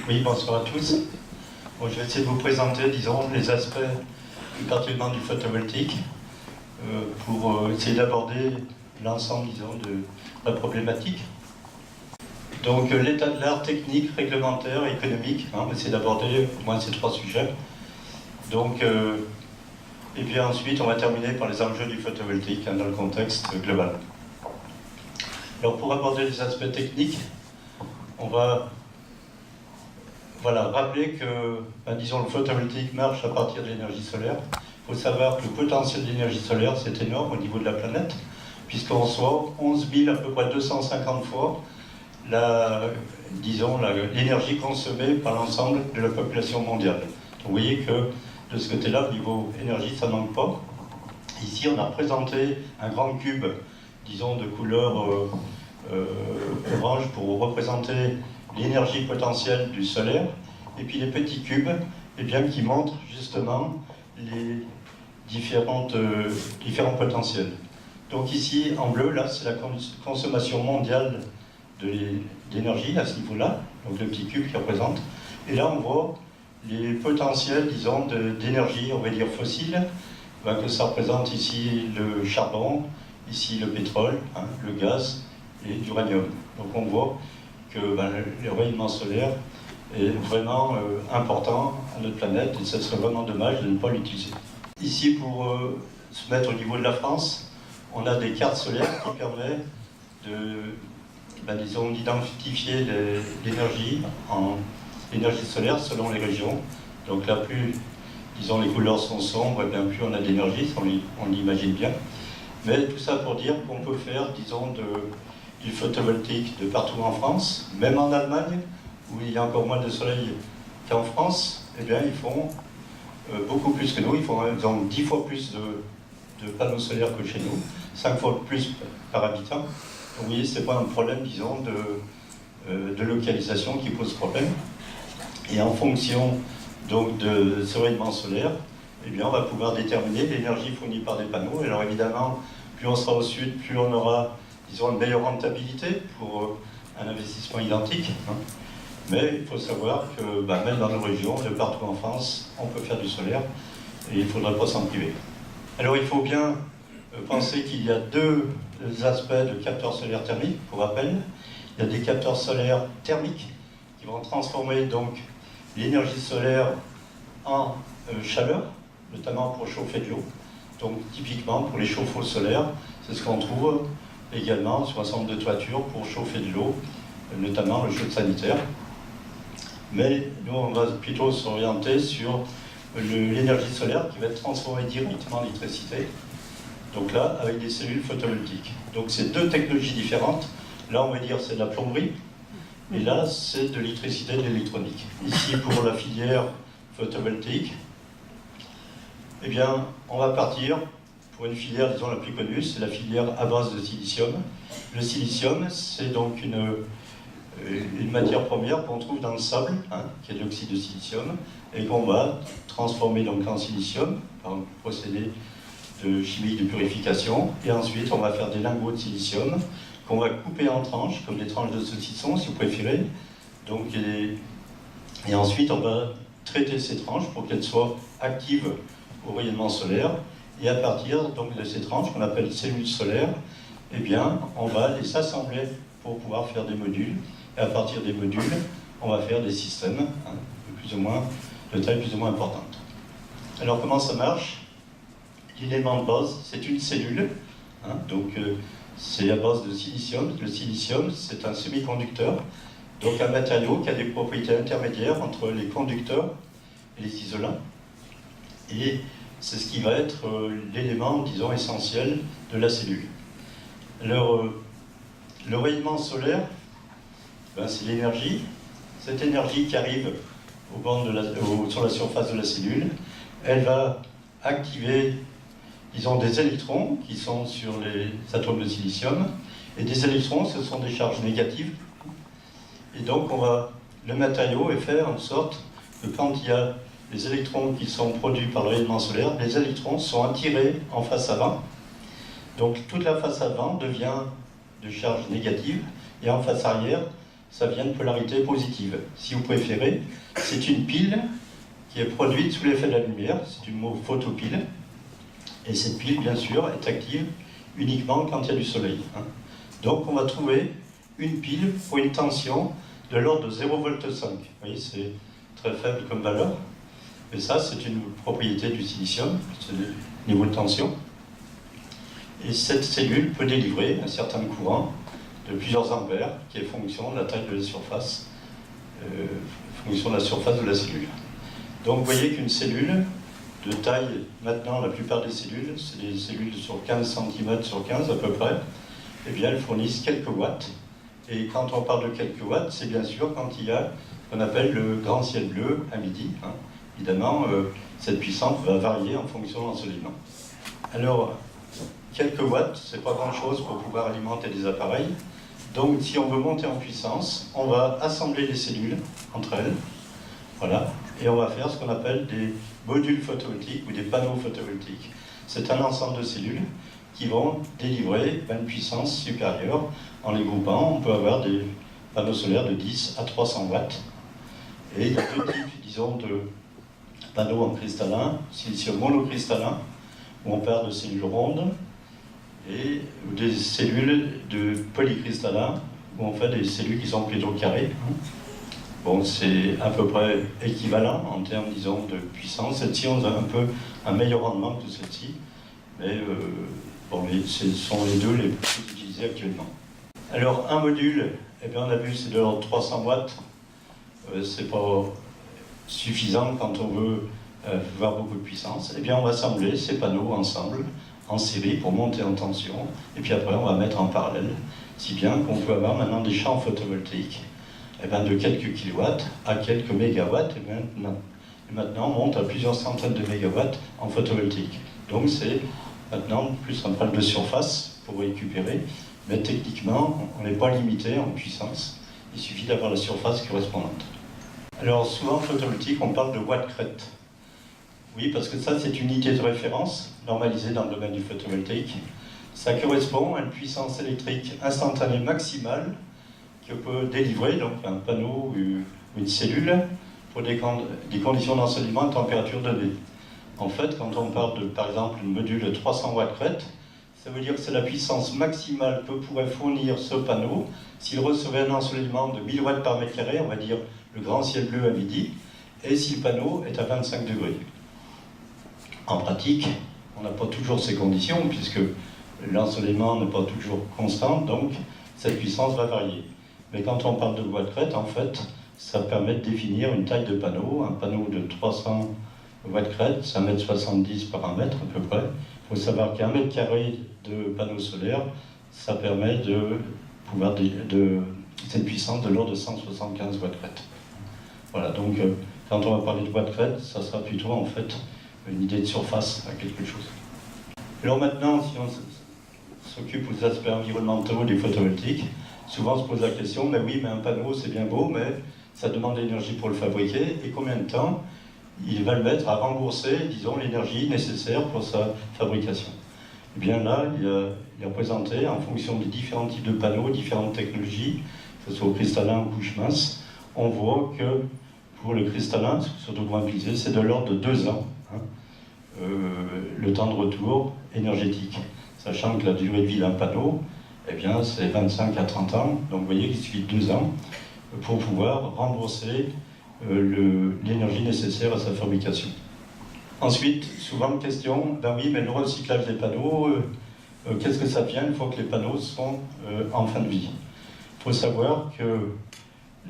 Oui, bonsoir à tous. Bon, je vais essayer de vous présenter, disons, les aspects plus particulièrement du photovoltaïque pour essayer d'aborder l'ensemble, disons, de la problématique. Donc, l'état de l'art technique, réglementaire, économique, on va essayer d'aborder au moins ces trois sujets. Donc, et puis ensuite, on va terminer par les enjeux du photovoltaïque dans le contexte global. Alors, pour aborder les aspects techniques, on va rappeler que, disons, le photovoltaïque marche à partir de l'énergie solaire. Il faut savoir que le potentiel d'énergie solaire, c'est énorme au niveau de la planète, puisqu'on reçoit 11 000, à peu près 250 fois, l'énergie consommée par l'ensemble de la population mondiale. Donc, vous voyez que de ce côté-là, au niveau énergie, ça ne manque pas. Ici, on a représenté un grand cube, disons, de couleur orange pour représenter l'énergie potentielle du solaire, et puis les petits cubes qui montrent justement les différents potentiels. Donc ici, en bleu, là, c'est la consommation mondiale d'énergie à ce niveau-là, donc le petit cube qui représente. Et là, on voit les potentiels, disons, d'énergie, on va dire fossile, que ça représente ici le charbon, ici le pétrole, le gaz et l'uranium. Donc on voit que le rayonnement solaire est vraiment important à notre planète et ce serait vraiment dommage de ne pas l'utiliser. Ici, pour se mettre au niveau de la France, on a des cartes solaires qui permettent d'identifier l'énergie en énergie solaire selon les régions. Donc là, plus les couleurs sont sombres, bien plus on a d'énergie, on l'imagine bien. Mais tout ça pour dire qu'on peut faire, du photovoltaïque de partout en France, même en Allemagne, où il y a encore moins de soleil qu'en France, ils font beaucoup plus que nous. Ils font 10 fois plus de panneaux solaires que chez nous, 5 fois plus par habitant. Donc vous voyez, ce n'est pas un problème, de localisation qui pose problème. Et en fonction donc, de ce rayonnement solaire, on va pouvoir déterminer l'énergie fournie par des panneaux. Et alors évidemment, plus on sera au sud, plus on aura une meilleure rentabilité pour un investissement identique. Mais il faut savoir que même dans nos régions, de partout en France, on peut faire du solaire et il ne faudra pas s'en priver. Alors il faut bien penser qu'il y a deux aspects de capteurs solaires thermiques. Pour rappel, il y a des capteurs solaires thermiques qui vont transformer donc l'énergie solaire en chaleur, notamment pour chauffer de l'eau. Donc typiquement pour les chauffe-eau solaires, c'est ce qu'on trouve également sur un certain nombre de toitures pour chauffer de l'eau, notamment le chaude sanitaire. Mais nous, on va plutôt s'orienter sur l'énergie solaire qui va être transformée directement en électricité. Donc là, avec des cellules photovoltaïques. Donc c'est deux technologies différentes. Là, on va dire c'est de la plomberie, et là, c'est de l'électricité et de l'électronique. Ici, pour la filière photovoltaïque, on va partir pour une filière, disons, la plus connue, c'est la filière à base de silicium. Le silicium, c'est donc une matière première qu'on trouve dans le sable, qui est de l'oxyde de silicium, et qu'on va transformer donc en silicium par un procédé de chimie de purification. Et ensuite, on va faire des lingots de silicium qu'on va couper en tranches, comme des tranches de saucisson, si vous préférez. Donc, et ensuite, on va traiter ces tranches pour qu'elles soient actives au rayonnement solaire. Et à partir donc, de ces tranches, qu'on appelle cellules solaires, on va les assembler pour pouvoir faire des modules. Et à partir des modules, on va faire des systèmes de taille plus ou moins importante. Alors comment ça marche? L'élément de base, c'est une cellule. C'est à base de silicium. Le silicium, c'est un semi-conducteur, donc un matériau qui a des propriétés intermédiaires entre les conducteurs et les isolants. Et c'est ce qui va être l'élément, disons, essentiel de la cellule. Alors, le rayonnement solaire, c'est l'énergie. Cette énergie qui arrive sur la surface de la cellule, elle va activer, disons, des électrons qui sont sur les atomes de silicium. Et des électrons, ce sont des charges négatives. Et donc, le matériau est fait en sorte que quand il y a les électrons qui sont produits par le rayonnement solaire, les électrons sont attirés en face avant. Donc toute la face avant devient de charge négative, et en face arrière, ça vient de polarité positive. Si vous préférez, c'est une pile qui est produite sous l'effet de la lumière, c'est du mot photopile, et cette pile, bien sûr, est active uniquement quand il y a du soleil. Donc on va trouver une pile pour une tension de l'ordre de 0,5 V. Vous voyez, c'est très faible comme valeur, mais ça, c'est une propriété du silicium, c'est le niveau de tension. Et cette cellule peut délivrer un certain courant de plusieurs ampères qui est fonction de la taille de la surface, fonction de la surface de la cellule. Donc vous voyez qu'une cellule de taille, maintenant la plupart des cellules, c'est des cellules sur 15 cm sur 15 à peu près, eh bien elles fournissent quelques watts. Et quand on parle de quelques watts, c'est bien sûr quand il y a ce qu'on appelle le grand ciel bleu à midi. Évidemment, cette puissance va varier en fonction de l'ensoleillement. Alors, quelques watts, c'est pas grand-chose pour pouvoir alimenter des appareils. Donc, si on veut monter en puissance, on va assembler les cellules entre elles, voilà, et on va faire ce qu'on appelle des modules photovoltaïques ou des panneaux photovoltaïques. C'est un ensemble de cellules qui vont délivrer une puissance supérieure. En les groupant, on peut avoir des panneaux solaires de 10 à 300 watts. Et il y a deux types, disons, de panneaux en cristallin, silicium monocristallin, où on part de cellules rondes, et des cellules de polycristallin, où on fait des cellules qui sont plutôt carrées. Bon, c'est à peu près équivalent en termes, disons, de puissance. Celle-ci, on a un peu un meilleur rendement que celle-ci, mais bon, ce sont les deux les plus utilisés actuellement. Alors, un module, eh bien, on a vu, c'est de l'ordre de 300 watts. C'est pas suffisant quand on veut avoir beaucoup de puissance. Eh bien, on va assembler ces panneaux ensemble, en série, pour monter en tension. Et puis après, on va mettre en parallèle, si bien qu'on peut avoir maintenant des champs photovoltaïques eh bien, de quelques kilowatts à quelques mégawatts. Et maintenant, on monte à plusieurs centaines de mégawatts en photovoltaïque. Donc, c'est maintenant plus un problème de surface pour récupérer. Mais techniquement, on n'est pas limité en puissance. Il suffit d'avoir la surface correspondante. Alors, souvent, en photovoltaïque, on parle de watts-crête. Oui, parce que ça, c'est une unité de référence normalisée dans le domaine du photovoltaïque. Ça correspond à une puissance électrique instantanée maximale que peut délivrer donc un panneau ou une cellule pour des conditions d'ensoleillement et température donnée. En fait, quand on parle de, par exemple, une module de 300 watts-crête, ça veut dire que c'est la puissance maximale que pourrait fournir ce panneau s'il recevait un ensoleillement de 1000 watts par mètre carré, on va dire le grand ciel bleu à midi, et si le panneau est à 25 degrés. En pratique, on n'a pas toujours ces conditions, puisque l'ensoleillement n'est pas toujours constant, donc cette puissance va varier. Mais quand on parle de watts-crête, en fait, ça permet de définir une taille de panneau. Un panneau de 300 watts-crête, c'est 1,70 m par 1 mètre à peu près. Il faut savoir qu'un mètre carré de panneau solaire, ça permet de pouvoir cette puissance de l'ordre de 175 watts-crête. Voilà, donc quand on va parler de watts-crête, ça sera plutôt en fait une idée de surface à quelque chose. Alors maintenant, si on s'occupe des aspects environnementaux des photovoltaïques, souvent on se pose la question, mais oui, mais un panneau c'est bien beau, mais ça demande de l'énergie pour le fabriquer, et combien de temps il va le mettre à rembourser, disons, l'énergie nécessaire pour sa fabrication. Et bien là, il est représenté en fonction des différents types de panneaux, différentes technologies, que ce soit au cristallin ou couche mince. On voit que pour le cristallin, surtout pour utiliser, c'est de l'ordre de 2 ans, le temps de retour énergétique. Sachant que la durée de vie d'un panneau, eh bien, c'est 25 à 30 ans. Donc vous voyez qu'il suffit de 2 ans pour pouvoir rembourser l'énergie nécessaire à sa fabrication. Ensuite, souvent question, ben oui, mais le recyclage des panneaux, qu'est-ce que ça devient une fois que les panneaux sont en fin de vie? Il faut savoir que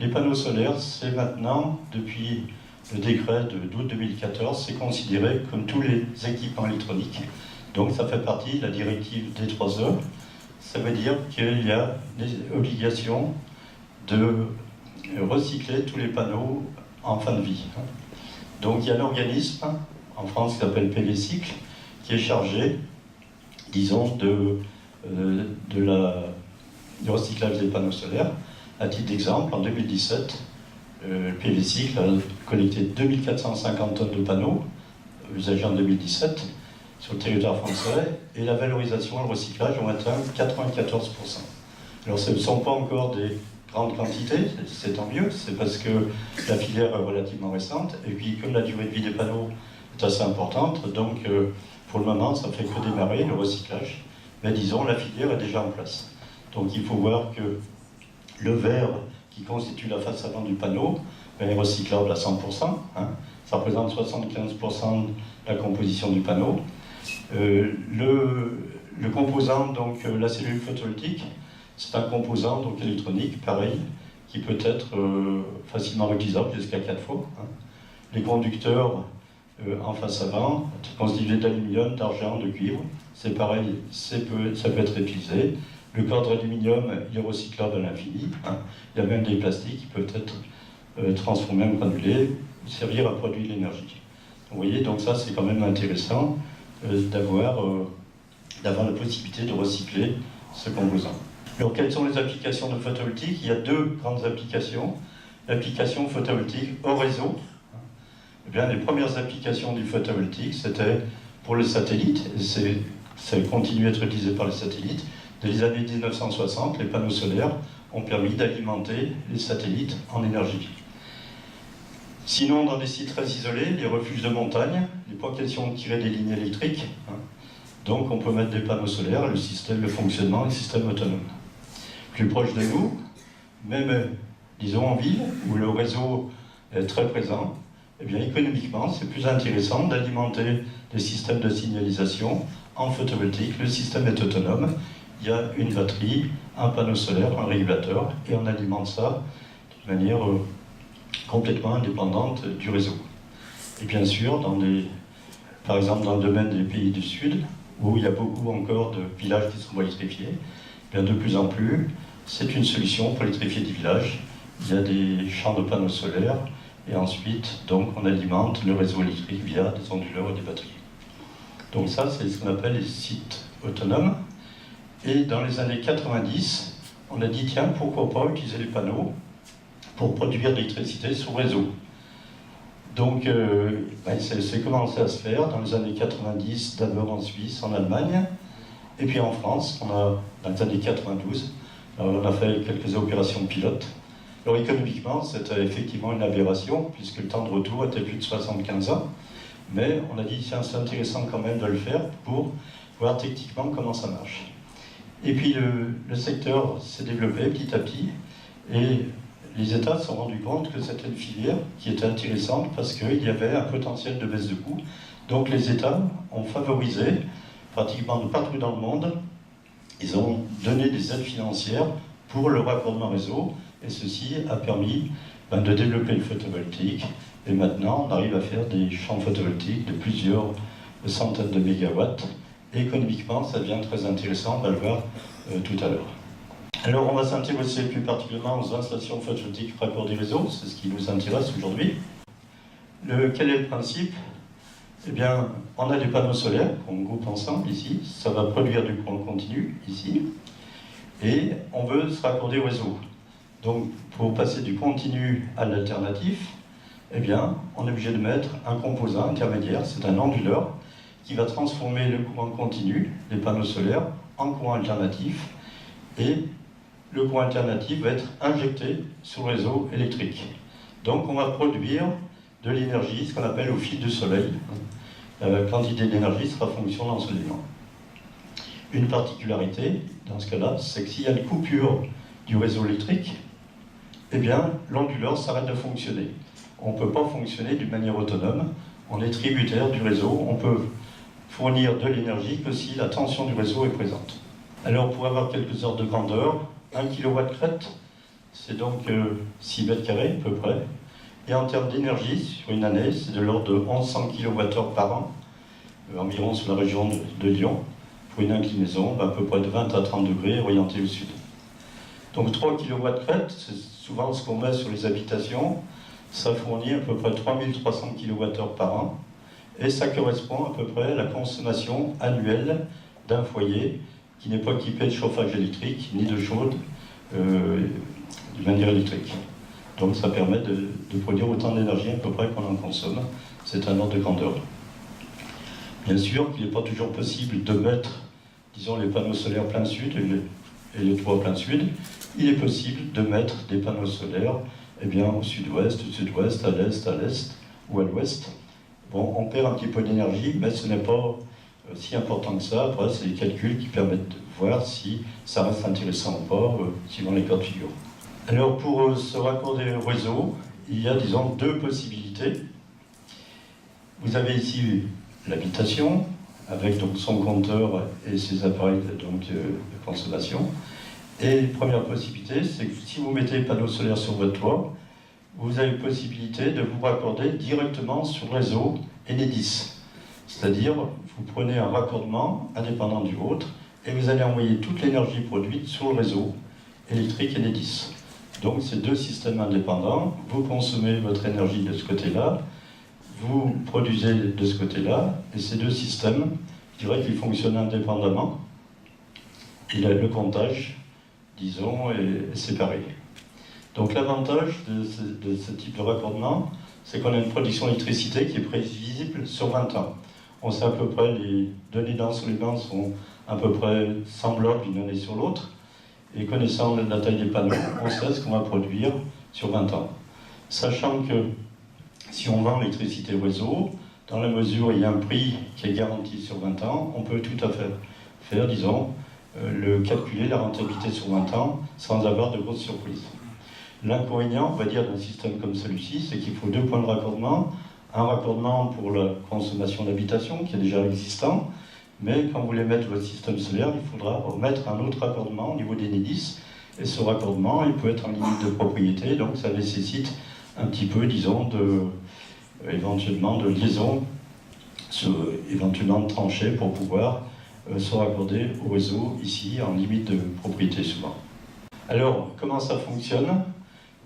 les panneaux solaires, c'est maintenant, depuis le décret d'août 2014, c'est considéré comme tous les équipements électroniques. Donc ça fait partie de la directive D3E. Ça veut dire qu'il y a des obligations de recycler tous les panneaux en fin de vie. Donc il y a un organisme en France qui s'appelle PV Cycle, qui est chargé, disons, du recyclage des panneaux solaires. À titre d'exemple, en 2017, le PV Cycle a collecté 2450 tonnes de panneaux usagés en 2017 sur le territoire français, et la valorisation et le recyclage ont atteint 94%. Alors ce ne sont pas encore des grande quantité, c'est tant mieux, c'est parce que la filière est relativement récente, et puis comme la durée de vie des panneaux est assez importante, donc pour le moment ça ne fait que démarrer le recyclage, mais disons la filière est déjà en place. Donc il faut voir que le verre qui constitue la face avant du panneau est recyclable à 100%, hein, ça représente 75% de la composition du panneau. Le composant, donc la cellule photovoltaïque, c'est un composant donc électronique, pareil, qui peut être facilement réutilisable jusqu'à 4 fois. Hein. Les conducteurs en face avant, constitués d'aluminium, d'argent, de cuivre, c'est pareil, ça peut être réutilisé. Le corps d'aluminium, il est recyclable à l'infini. Hein. Il y a même des plastiques qui peuvent être transformés en granulés, servir à produire de l'énergie. Vous voyez, donc ça c'est quand même intéressant d'avoir la possibilité de recycler ce composant. Alors, quelles sont les applications de photovoltaïque? Il y a deux grandes applications. L'application photovoltaïque au réseau. Eh bien, les premières applications du photovoltaïque, c'était pour les satellites. Ça continue à être utilisé par les satellites. Dès les années 1960, les panneaux solaires ont permis d'alimenter les satellites en énergie. Sinon, dans des sites très isolés, les refuges de montagne, il n'est pas question de tirer des lignes électriques. Hein. Donc, on peut mettre des panneaux solaires, le fonctionnement est système autonome. Plus proche de nous, même, disons, en ville, où le réseau est très présent, eh bien, économiquement, c'est plus intéressant d'alimenter des systèmes de signalisation en photovoltaïque. Le système est autonome. Il y a une batterie, un panneau solaire, un régulateur, et on alimente ça de manière complètement indépendante du réseau. Et bien sûr, par exemple dans le domaine des pays du Sud, où il y a beaucoup encore de villages qui sont électrifiés, bien de plus en plus, c'est une solution pour électrifier des villages. Il y a des champs de panneaux solaires, et ensuite, donc, on alimente le réseau électrique via des onduleurs et des batteries. Donc ça, c'est ce qu'on appelle les sites autonomes. Et dans les années 90, on a dit, tiens, pourquoi pas utiliser les panneaux pour produire de l'électricité sur réseau. Donc, c'est commencé à se faire dans les années 90, d'abord en Suisse, en Allemagne, et puis en France, dans les années 92, on a fait quelques opérations pilotes. Alors économiquement, c'était effectivement une aberration, puisque le temps de retour était plus de 75 ans, mais on a dit, tiens, c'est intéressant quand même de le faire pour voir techniquement comment ça marche. Et puis le secteur s'est développé petit à petit, et les États se sont rendus compte que c'était une filière qui était intéressante parce qu'il y avait un potentiel de baisse de coûts. Donc les États ont favorisé, pratiquement de partout dans le monde, ils ont donné des aides financières pour le raccordement réseau, et ceci a permis de développer le photovoltaïque. Et maintenant, on arrive à faire des champs photovoltaïques de plusieurs centaines de mégawatts. Et économiquement, ça devient très intéressant, on va le voir tout à l'heure. Alors, on va s'intéresser plus particulièrement aux installations photovoltaïques raccord des réseaux, c'est ce qui nous intéresse aujourd'hui. Quel est le principe? Eh bien, on a des panneaux solaires qu'on groupe ensemble ici, ça va produire du courant continu ici, et on veut se raccorder au réseau. Donc, pour passer du continu à l'alternatif, eh bien, on est obligé de mettre un composant intermédiaire, c'est un onduleur, qui va transformer le courant continu, les panneaux solaires, en courant alternatif, et le courant alternatif va être injecté sur le réseau électrique. Donc on va produire de l'énergie, ce qu'on appelle au fil du soleil. La quantité d'énergie sera fonction d'ensoleillement. Une particularité, dans ce cas-là, c'est que s'il y a une coupure du réseau électrique, eh bien, l'onduleur s'arrête de fonctionner. On ne peut pas fonctionner d'une manière autonome, on est tributaire du réseau, on peut fournir de l'énergie que si la tension du réseau est présente. Alors, pour avoir quelques ordres de grandeur, 1 kW crête, c'est donc 6 mètres carrés à peu près. Et en termes d'énergie, sur une année, c'est de l'ordre de 1100 kWh par an, environ sur la région de Lyon, pour une inclinaison à peu près de 20 à 30 degrés orientée au sud. Donc 3 kW crête, c'est souvent ce qu'on met sur les habitations, ça fournit à peu près 3300 kWh par an, et ça correspond à peu près à la consommation annuelle d'un foyer qui n'est pas équipé de chauffage électrique, ni de chaude de manière électrique. Donc ça permet de produire autant d'énergie à peu près qu'on en consomme. C'est un ordre de grandeur. Bien sûr qu'il n'est pas toujours possible de mettre, disons, les panneaux solaires plein sud et les toits plein sud. il est possible de mettre des panneaux solaires au sud-ouest, à l'est ou à l'ouest. Bon, on perd un petit peu d'énergie, mais ce n'est pas si important que ça. Après, c'est des calculs qui permettent de voir si ça reste intéressant ou pas, suivant les cas de figure. Alors, pour se raccorder au réseau, il y a, disons, deux possibilités. Vous avez ici l'habitation, avec donc son compteur et ses appareils de consommation. Et première possibilité, c'est que si vous mettez panneaux solaires sur votre toit, vous avez possibilité de vous raccorder directement sur le réseau Enedis. C'est-à-dire, vous prenez un raccordement indépendant du vôtre et vous allez envoyer toute l'énergie produite sur le réseau électrique Enedis. Donc, c'est deux systèmes indépendants. Vous consommez votre énergie de ce côté-là, vous produisez de ce côté-là, et ces deux systèmes, je dirais qu'ils fonctionnent indépendamment. Et le comptage, disons, est séparé. Donc l'avantage de ce type de raccordement, c'est qu'on a une production d'électricité qui est prévisible sur 20 ans. On sait à peu près, les données d'ensoleillement sont à peu près semblables d'une année sur l'autre, et connaissant la taille des panneaux, on sait ce qu'on va produire sur 20 ans. Sachant que si on vend l'électricité au réseau, dans la mesure où il y a un prix qui est garanti sur 20 ans, on peut tout à fait faire, disons, calculer la rentabilité sur 20 ans sans avoir de grosses surprises. L'inconvénient, on va dire, d'un système comme celui-ci, c'est qu'il faut deux points de raccordement. Un raccordement pour la consommation d'habitation, qui est déjà existant, mais quand vous voulez mettre votre système solaire, il faudra mettre un autre raccordement au niveau d'Enedis, et ce raccordement, il peut être en limite de propriété, donc ça nécessite un petit peu, disons, éventuellement de liaison, éventuellement de tranchées pour pouvoir se raccorder au réseau ici en limite de propriété souvent. Alors, comment ça fonctionne?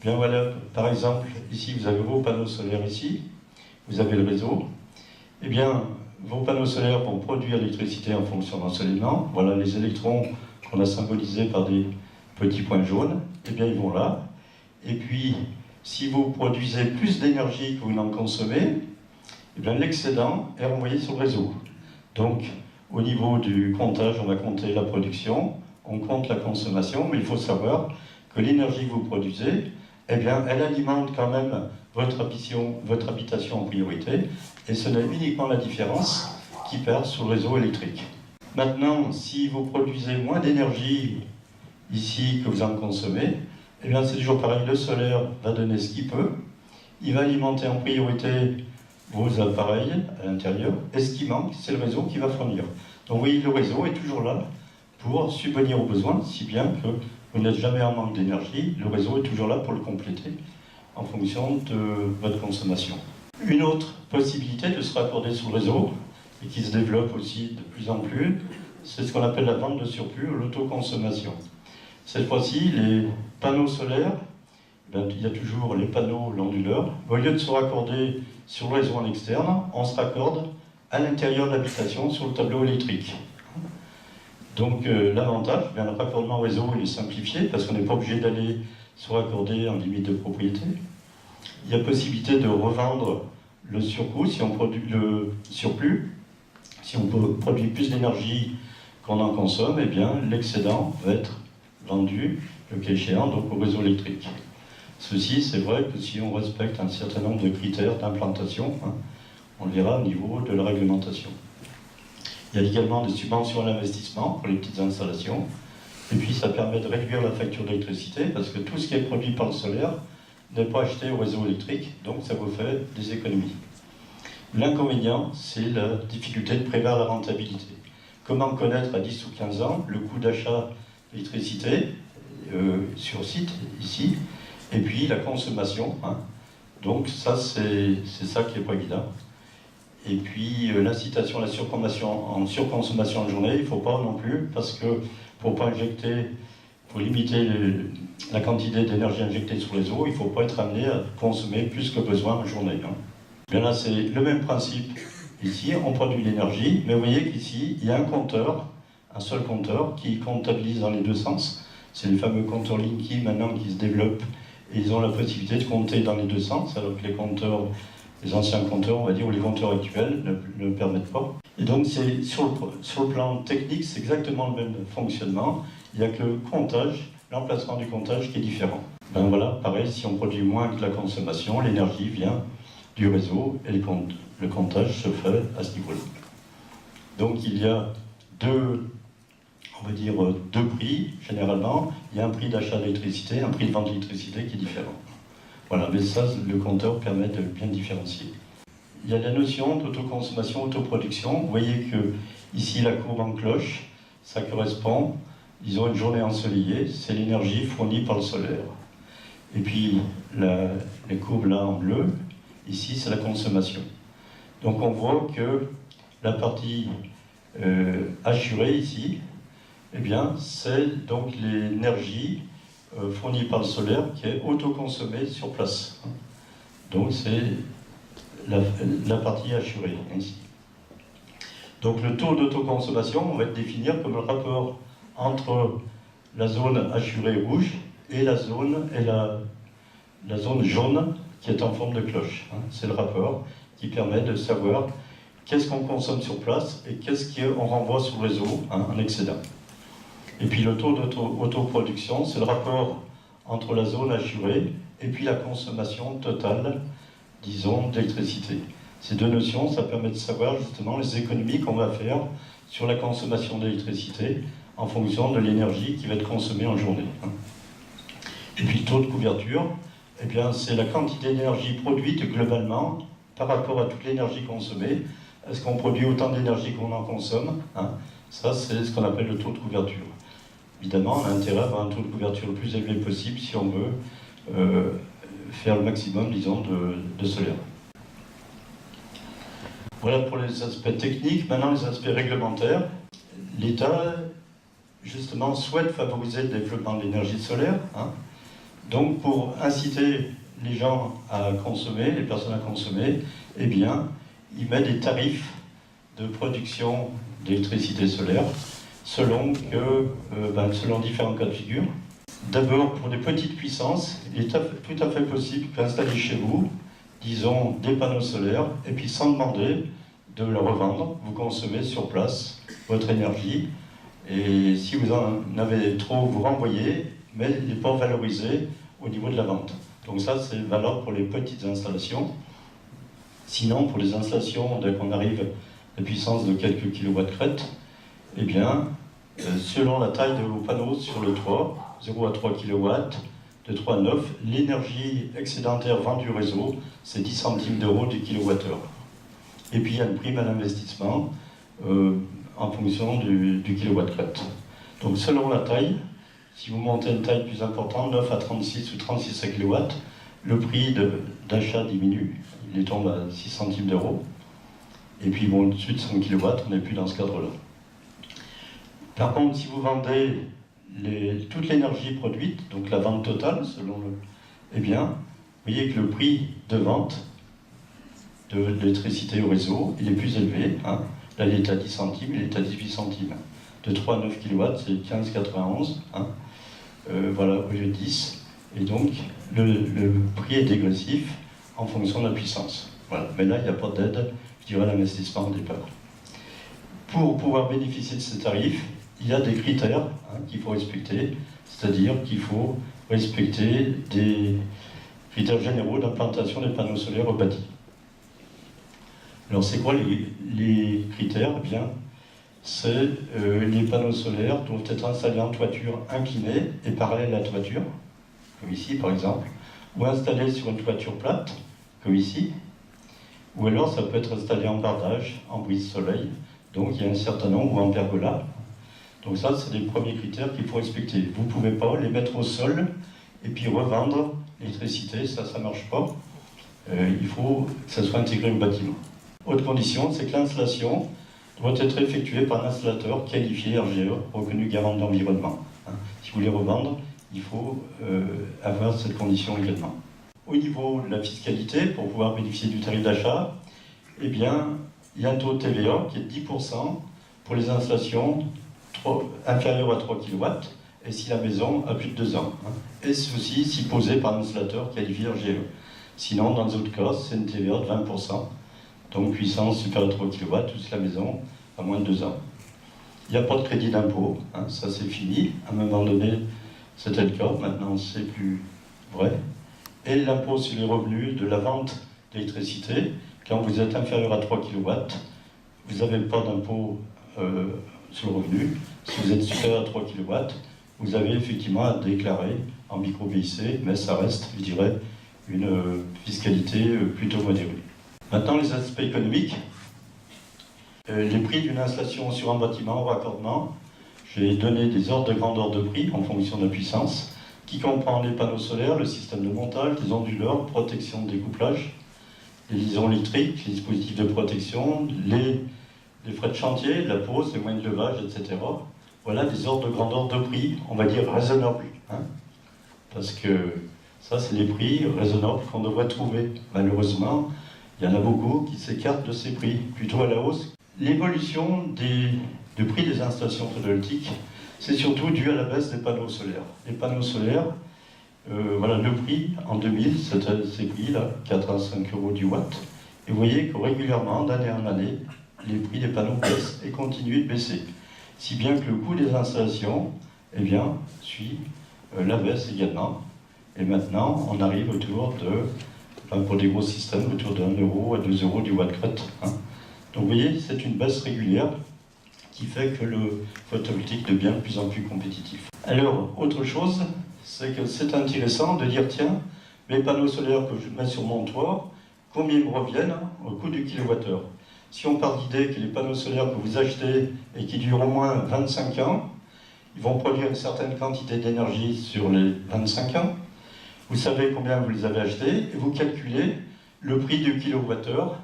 Bien voilà, par exemple, ici vous avez vos panneaux solaires ici, vous avez le réseau. Eh bien, vos panneaux solaires vont produire l'électricité en fonction d'ensoleillement. Voilà les électrons qu'on a symbolisés par des petits points jaunes. Eh bien, ils vont là. Et puis, si vous produisez plus d'énergie que vous n'en consommez, eh bien, l'excédent est renvoyé sur le réseau. Donc, au niveau du comptage, on va compter la production, on compte la consommation, mais il faut savoir que l'énergie que vous produisez, eh bien, elle alimente quand même votre habitation en priorité, et ce n'est uniquement la différence qui perd sur le réseau électrique. Maintenant, si vous produisez moins d'énergie ici que vous en consommez, eh bien, c'est toujours pareil, le solaire va donner ce qu'il peut, il va alimenter en priorité vos appareils à l'intérieur, et ce qui manque, c'est le réseau qui va fournir. Donc vous voyez, le réseau est toujours là pour subvenir aux besoins, si bien que vous n'êtes jamais en manque d'énergie, le réseau est toujours là pour le compléter en fonction de votre consommation. Une autre possibilité de se raccorder sur le réseau, et qui se développe aussi de plus en plus, c'est ce qu'on appelle la vente de surplus ou l'autoconsommation. Cette fois-ci, les panneaux solaires, il y a toujours les panneaux l'onduleur. Au lieu de se raccorder sur le réseau en externe, on se raccorde à l'intérieur de l'habitation sur le tableau électrique. Donc l'avantage, le raccordement au réseau il est simplifié parce qu'on n'est pas obligé d'aller se raccorder en limite de propriété. Il y a possibilité de revendre le surcoût si on produit le surplus. Si on produit plus d'énergie qu'on en consomme, eh bien l'excédent va être vendu, le cas échéant, donc au réseau électrique. Ceci, c'est vrai que si on respecte un certain nombre de critères d'implantation, on le verra au niveau de la réglementation. Il y a également des subventions à l'investissement pour les petites installations. Et puis ça permet de réduire la facture d'électricité parce que tout ce qui est produit par le solaire n'est pas acheté au réseau électrique, donc ça vous fait des économies. L'inconvénient, c'est la difficulté de prévoir la rentabilité. Comment connaître à 10 ou 15 ans le coût d'achat d'électricité sur site, ici, et puis la consommation. Donc ça, c'est ça qui n'est pas évident. Et puis l'incitation à la surconsommation en journée, il ne faut pas non plus, parce que pour ne pas injecter, pour limiter la quantité d'énergie injectée sur les eaux, il ne faut pas être amené à consommer plus que besoin en journée. Bien là, c'est le même principe. Ici, on produit l'énergie, mais vous voyez qu'ici, il y a un compteur, un seul compteur, qui comptabilise dans les deux sens. C'est les fameux compteurs Linky maintenant qui se développent, et ils ont la possibilité de compter dans les deux sens, alors que les anciens compteurs, on va dire, ou les compteurs actuels ne le permettent pas. Et donc, sur le plan technique, c'est exactement le même fonctionnement. Il n'y a que le comptage l'emplacement du comptage qui est différent. Ben voilà, pareil, si on produit moins que la consommation, l'énergie vient du réseau et le comptage se fait à ce niveau-là. Donc il y a deux prix, généralement. Il y a un prix d'achat d'électricité, un prix de vente d'électricité qui est différent. Voilà, mais ça, le compteur permet de bien différencier. Il y a la notion d'autoconsommation, autoproduction. Vous voyez que ici, la courbe en cloche, ça correspond, disons, une journée ensoleillée, c'est l'énergie fournie par le solaire. Et puis, les courbes là en bleu, ici, c'est la consommation. Donc on voit que la partie assurée ici, eh bien, c'est donc l'énergie fournie par le solaire qui est autoconsommée sur place. Donc c'est la partie assurée, ainsi. Donc le taux d'autoconsommation, on va le définir comme le rapport entre la zone assurée rouge et la zone jaune qui est en forme de cloche. C'est le rapport qui permet de savoir qu'est-ce qu'on consomme sur place et qu'est-ce qu'on renvoie sur le réseau en excédent. Et puis le taux d'autoproduction, c'est le rapport entre la zone assurée et puis la consommation totale, disons, d'électricité. Ces deux notions, ça permet de savoir justement les économies qu'on va faire sur la consommation d'électricité en fonction de l'énergie qui va être consommée en journée. Et puis le taux de couverture, eh bien, c'est la quantité d'énergie produite globalement par rapport à toute l'énergie consommée. Est-ce qu'on produit autant d'énergie qu'on en consomme? Ça, c'est ce qu'on appelle le taux de couverture. Évidemment, on a intérêt à avoir un taux de couverture le plus élevé possible si on veut faire le maximum, disons, de solaire. Voilà pour les aspects techniques. Maintenant, les aspects réglementaires. L'État, justement, souhaite favoriser le développement de l'énergie solaire. Donc, pour inciter les gens à consommer, les personnes à consommer, eh bien, il met des tarifs de production d'électricité solaire selon différents cas de figure. D'abord, pour des petites puissances, il est tout à fait possible d'installer chez vous, disons, des panneaux solaires, et puis sans demander de le revendre, vous consommez sur place votre énergie, et si vous en avez trop, vous renvoyez, mais il n'est pas valorisé au niveau de la vente. Donc ça, c'est valable pour les petites installations. Sinon, pour les installations, dès qu'on arrive à puissance de quelques kilowatts crête, eh bien, selon la taille de vos panneaux sur le toit, 0 à 3 kW, de 3 à 9, l'énergie excédentaire vendue au réseau, c'est 10 centimes d'euros du kilowattheure. Et puis il y a une prime à l'investissement en fonction du kilowatt crête. Donc selon la taille, si vous montez une taille plus importante, 9 à 36 ou 36 à kW, le prix d'achat diminue, il tombe à 6 centimes d'euros. Et puis bon, au-dessus de 100 kW, on n'est plus dans ce cadre-là. Par contre, si vous vendez toute l'énergie produite, donc la vente totale, eh bien, vous voyez que le prix de vente de l'électricité au réseau, il est plus élevé. Là, il est à 10 centimes, il est à 18 centimes. De 3 à 9 kW, c'est 15,91. Voilà, au lieu de 10. Et donc, le prix est dégressif en fonction de la puissance. Voilà. Mais là, il n'y a pas d'aide, je dirais, à l'investissement au départ. Pour pouvoir bénéficier de ces tarifs, il y a des critères qu'il faut respecter, c'est-à-dire qu'il faut respecter des critères généraux d'implantation des panneaux solaires au bâti. Alors, c'est quoi les critères? Eh bien, c'est les panneaux solaires doivent être installés en toiture inclinée et parallèle à la toiture, comme ici par exemple, ou installés sur une toiture plate, comme ici, ou alors ça peut être installé en bardage, en brise-soleil, donc il y a un certain nombre, ou en pergola. Donc ça, c'est les premiers critères qu'il faut respecter. Vous ne pouvez pas les mettre au sol et puis revendre l'électricité, ça ne marche pas. Il faut que ça soit intégré au bâtiment. Autre condition, c'est que l'installation doit être effectuée par un installateur qualifié RGE, reconnu garant de l'environnement. Si vous voulez revendre, il faut avoir cette condition également. Au niveau de la fiscalité, pour pouvoir bénéficier du tarif d'achat, eh bien, il y a un taux de TVA qui est de 10% pour les installations inférieures à 3 kW, et si la maison a plus de 2 ans. Et ceci si posé par un installateur qualifié RGE. Sinon, dans les autres cas, c'est une TVA de 20%, donc puissance supérieure à 3 kW, ou si la maison a moins de 2 ans. Il n'y a pas de crédit d'impôt, ça c'est fini. À un moment donné, C'était le cas, maintenant c'est plus vrai. Et l'impôt sur les revenus de la vente d'électricité, quand vous êtes inférieur à 3 kW, vous n'avez pas d'impôt sur le revenu. Si vous êtes supérieur à 3 kW, vous avez effectivement à déclarer en micro-BIC, mais ça reste, je dirais, une fiscalité plutôt modérée. Maintenant, les aspects économiques. Les prix d'une installation sur un bâtiment au raccordement, j'ai donné des ordres de grandeur de prix en fonction de la puissance, qui comprend les panneaux solaires, le système de montage, les onduleurs, protection de découplage, les liaisons électriques, les dispositifs de protection, les frais de chantier, la pose, les moyens de levage, etc. Voilà des ordres de grandeur de prix, on va dire raisonnables. Parce que ça, c'est les prix raisonnables qu'on devrait trouver. Malheureusement, il y en a beaucoup qui s'écartent de ces prix, plutôt à la hausse. L'évolution du prix des installations photovoltaïques, c'est surtout dû à la baisse des panneaux solaires. Les panneaux solaires, voilà le prix en 2000, c'était ces prix-là, 85 € du watt. Et vous voyez que régulièrement, d'année en année, les prix des panneaux baissent et continuent de baisser. Si bien que le coût des installations, eh bien, suit la baisse également. Et maintenant, on arrive autour de, pour des gros systèmes, autour de 1 € à 2 € du watt-crête. Donc vous voyez, c'est une baisse régulière qui fait que le photovoltaïque devient de plus en plus compétitif. Alors, autre chose, c'est que c'est intéressant de dire, tiens, les panneaux solaires que je mets sur mon toit, combien ils me reviennent au coût du kilowattheure. Si on part d'idée que les panneaux solaires que vous achetez et qui durent au moins 25 ans, ils vont produire une certaine quantité d'énergie sur les 25 ans, vous savez combien vous les avez achetés et vous calculez le prix du kilowattheure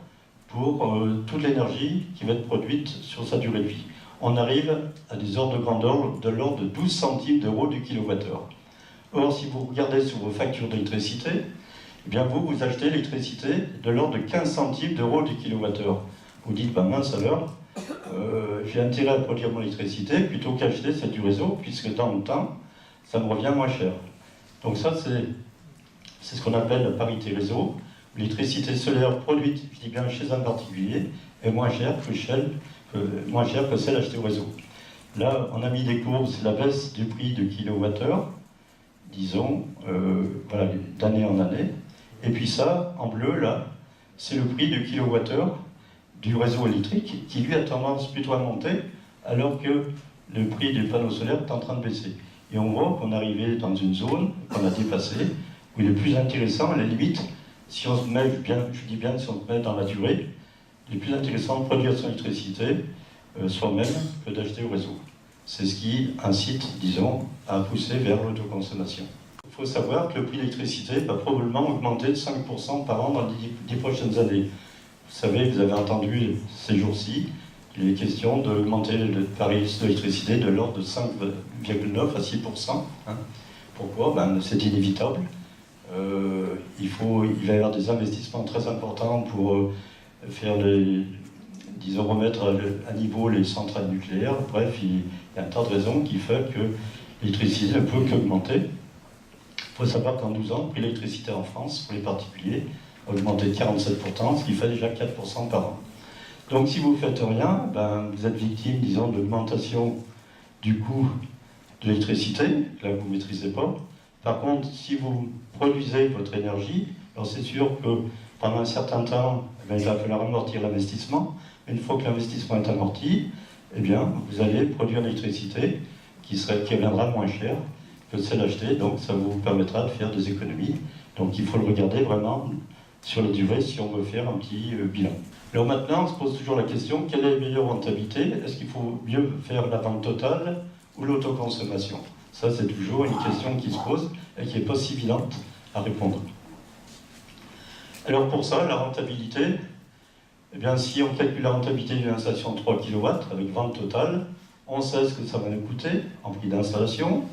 pour toute l'énergie qui va être produite sur sa durée de vie. On arrive à des ordres de grandeur de l'ordre de 12 centimes d'euros du kilowattheure. Or, si vous regardez sur vos factures d'électricité, eh bien vous achetez l'électricité de l'ordre de 15 centimes d'euros du kilowattheure. Vous dites, ben mince alors, j'ai intérêt à produire mon électricité plutôt qu'acheter celle du réseau, puisque dans le temps, ça me revient moins cher. Donc ça, c'est ce qu'on appelle la parité réseau. L'électricité solaire produite, je dis bien chez un particulier, est moins chère que celle achetée au réseau. Là, on a mis des courbes, c'est la baisse du prix de kilowattheure, disons, voilà, d'année en année. Et puis ça, en bleu, là, c'est le prix du kilowattheure du réseau électrique, qui lui a tendance plutôt à monter, alors que le prix du panneau solaire est en train de baisser. Et on voit qu'on est arrivé dans une zone qu'on a dépassée, où il est plus intéressant, à la limite, si on se met, je dis bien, si on se met dans la durée, il est plus intéressant de produire son électricité soi-même que d'acheter au réseau. C'est ce qui incite, disons, à pousser vers l'autoconsommation. Il faut savoir que le prix de l'électricité va probablement augmenter de 5% par an dans les 10 prochaines années. Vous savez, vous avez entendu ces jours-ci, il est question d'augmenter le tarif de l'électricité de l'ordre de 5,9 à 6%. Pourquoi ? C'est inévitable. Il va y avoir des investissements très importants pour faire disons, remettre à niveau les centrales nucléaires. Bref, il y a un tas de raisons qui fait que l'électricité ne peut qu'augmenter. Il faut savoir qu'en 12 ans, le prix de l'électricité en France, pour les particuliers, a augmenté de 47%, ce qui fait déjà 4% par an. Donc si vous ne faites rien, vous êtes victime, disons, de l'augmentation du coût de l'électricité, là vous ne maîtrisez pas. Par contre, si vous produisez votre énergie, alors c'est sûr que pendant un certain temps, il va falloir amortir l'investissement. Une fois que l'investissement est amorti, eh bien, vous allez produire une électricité qui reviendra moins cher que celle achetée, donc ça vous permettra de faire des économies. Donc il faut le regarder vraiment sur la durée si on veut faire un petit bilan. Alors maintenant, on se pose toujours la question, quelle est la meilleure rentabilité? Est-ce qu'il faut mieux faire la vente totale ou l'autoconsommation? Ça, c'est toujours une question qui se pose et qui n'est pas si évidente à répondre. Alors pour ça, la rentabilité, eh bien, si on calcule la rentabilité d'une installation de 3 kW avec vente totale, on sait ce que ça va nous coûter en prix d'installation.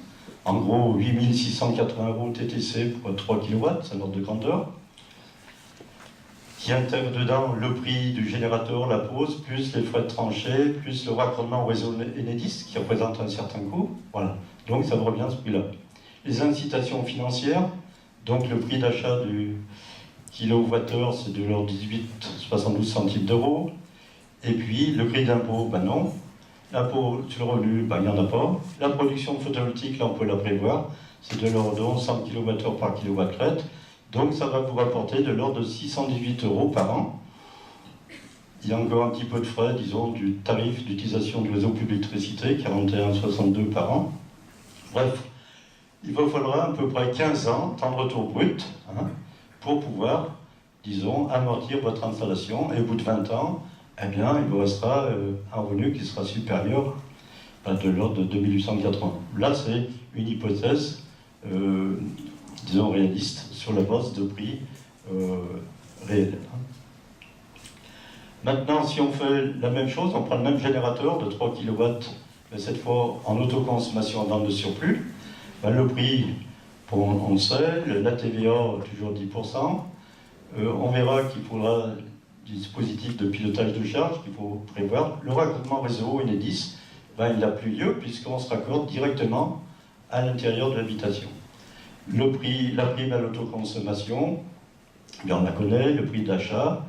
En gros, 8 680 € TTC pour 3 kW, c'est un ordre de grandeur, qui intègre dedans le prix du générateur, la pose, plus les frais de tranchée, plus le raccordement au réseau Enedis, qui représente un certain coût. Voilà. Donc ça me revient à ce prix-là. Les incitations financières, donc le prix d'achat du kilowattheure, c'est de l'ordre 18,72 centimes d'euros. Et puis le prix d'impôt, non. L'impôt sur le revenu, il n'y en a pas. La production photovoltaïque, là on peut la prévoir. c'est de l'ordre de 100 kWh par kW-crête. Donc ça va vous rapporter de l'ordre de 618 € par an. Il y a encore un petit peu de frais, disons, du tarif d'utilisation du réseau public d'électricité, 41,62 € par an. Bref, il vous faudra à peu près 15 ans, temps de retour brut, pour pouvoir, disons, amortir votre installation. Et au bout de 20 ans, eh bien, il vous restera un revenu qui sera supérieur à de l'ordre de 2880. Là, c'est une hypothèse, disons, réaliste, sur la base de prix réels. Maintenant, si on fait la même chose, on prend le même générateur de 3 kW, mais cette fois en autoconsommation en bande de surplus, ben, le prix, on le sait, la TVA, toujours 10%. On verra qu'il faudra du dispositif de pilotage de charge qu'il faut prévoir. Le raccordement réseau Enedis, ben, il n'a plus lieu puisqu'on se raccorde directement à l'intérieur de l'habitation. Le prix, la prime à l'autoconsommation, ben, on la connaît, le prix d'achat,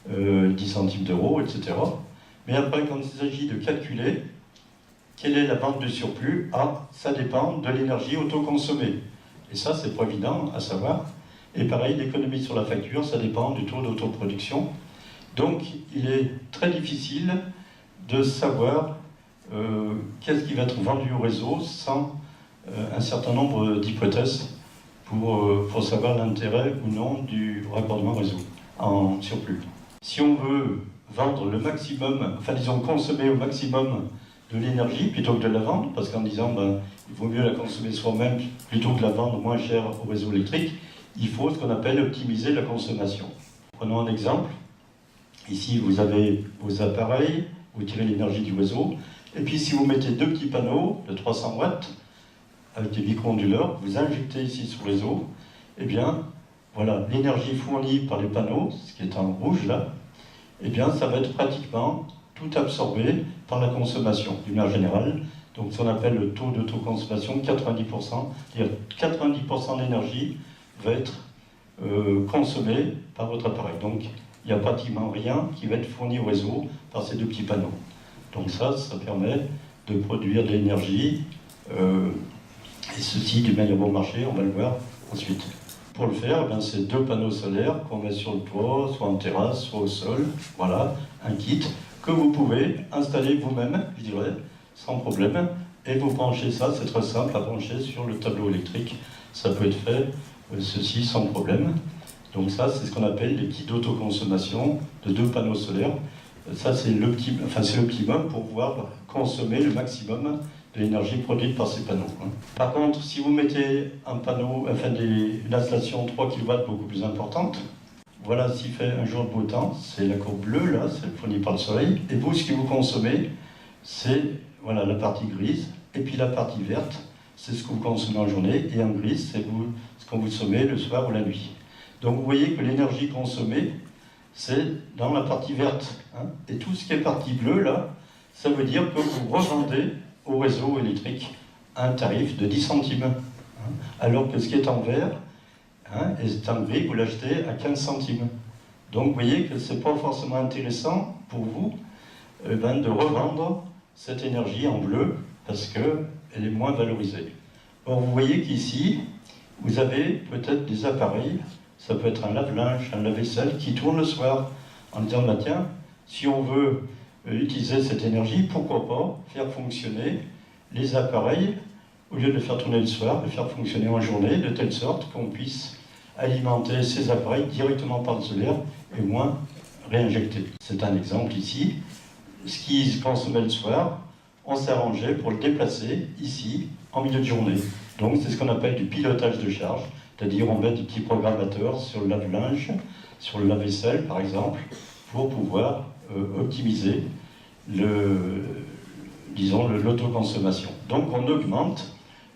10 centimes d'euros, etc. Mais après, quand il s'agit de calculer quelle est la vente de surplus, ça dépend de l'énergie autoconsommée. Et ça, c'est pas évident à savoir. Et pareil, l'économie sur la facture, ça dépend du taux d'autoproduction. Donc, il est très difficile de savoir qu'est-ce qui va être vendu au réseau sans un certain nombre d'hypothèses pour savoir l'intérêt ou non du raccordement réseau en surplus. Si on veut vendre le maximum, enfin disons consommer au maximum de l'énergie plutôt que de la vendre, parce qu'en disant ben, il vaut mieux la consommer soi-même plutôt que la vendre moins cher au réseau électrique, il faut ce qu'on appelle optimiser la consommation. Prenons un exemple. Ici, vous avez vos appareils, vous tirez l'énergie du réseau, et puis si vous mettez deux petits panneaux de 300 watts avec des micro-onduleurs, vous injectez ici sur le réseau, eh bien, voilà, l'énergie fournie par les panneaux, ce qui est en rouge là, eh bien, ça va être pratiquement tout absorbé par la consommation, d'une manière générale. Donc, ce qu'on appelle le taux d'autoconsommation, 90%, c'est-à-dire 90% d'énergie va être consommé par votre appareil. Donc, il n'y a pratiquement rien qui va être fourni au réseau par ces deux petits panneaux. Donc ça permet de produire de l'énergie, et ceci du meilleur bon marché, on va le voir ensuite. Pour le faire, ben, c'est deux panneaux solaires qu'on met sur le toit, soit en terrasse, soit au sol. Voilà, un kit que vous pouvez installer vous-même, je dirais, sans problème. Et vous branchez ça, c'est très simple à brancher sur le tableau électrique. Ça peut être fait, ceci, sans problème. Donc ça, c'est ce qu'on appelle les kits d'autoconsommation de deux panneaux solaires. Ça, c'est l'optimum pour pouvoir consommer le maximum de l'énergie produite par ces panneaux. Par contre, si vous mettez un panneau, une installation 3 kW beaucoup plus importante, voilà, s'il fait un jour de beau temps, c'est la courbe bleue, là, c'est fourni par le soleil, et vous, ce que vous consommez, c'est voilà, la partie grise, et puis la partie verte, c'est ce que vous consommez en journée, et en grise, c'est ce qu'on vous consommez le soir ou la nuit. Donc vous voyez que l'énergie consommée, c'est dans la partie verte. Et tout ce qui est partie bleue, là, ça veut dire que vous revendez au réseau électrique un tarif de 10 centimes. Alors que ce qui est en vert est en gris, vous l'achetez à 15 centimes. Donc vous voyez que ce n'est pas forcément intéressant pour vous de revendre cette énergie en bleu parce qu'elle est moins valorisée. Or vous voyez qu'ici, vous avez peut-être des appareils, ça peut être un lave-linge, un lave-vaisselle qui tourne le soir en disant bah, tiens, si on veut utiliser cette énergie, pourquoi pas faire fonctionner les appareils, au lieu de faire tourner le soir, de faire fonctionner en journée, de telle sorte qu'on puisse alimenter ces appareils directement par le solaire et moins réinjecter. C'est un exemple ici. Ce qui se consommait le soir, on s'est arrangé pour le déplacer ici, en milieu de journée. Donc c'est ce qu'on appelle du pilotage de charge, c'est-à-dire on met des petits programmateurs sur le lave-linge, sur le lave-vaisselle par exemple, pour pouvoir optimiser l'autoconsommation. Donc on augmente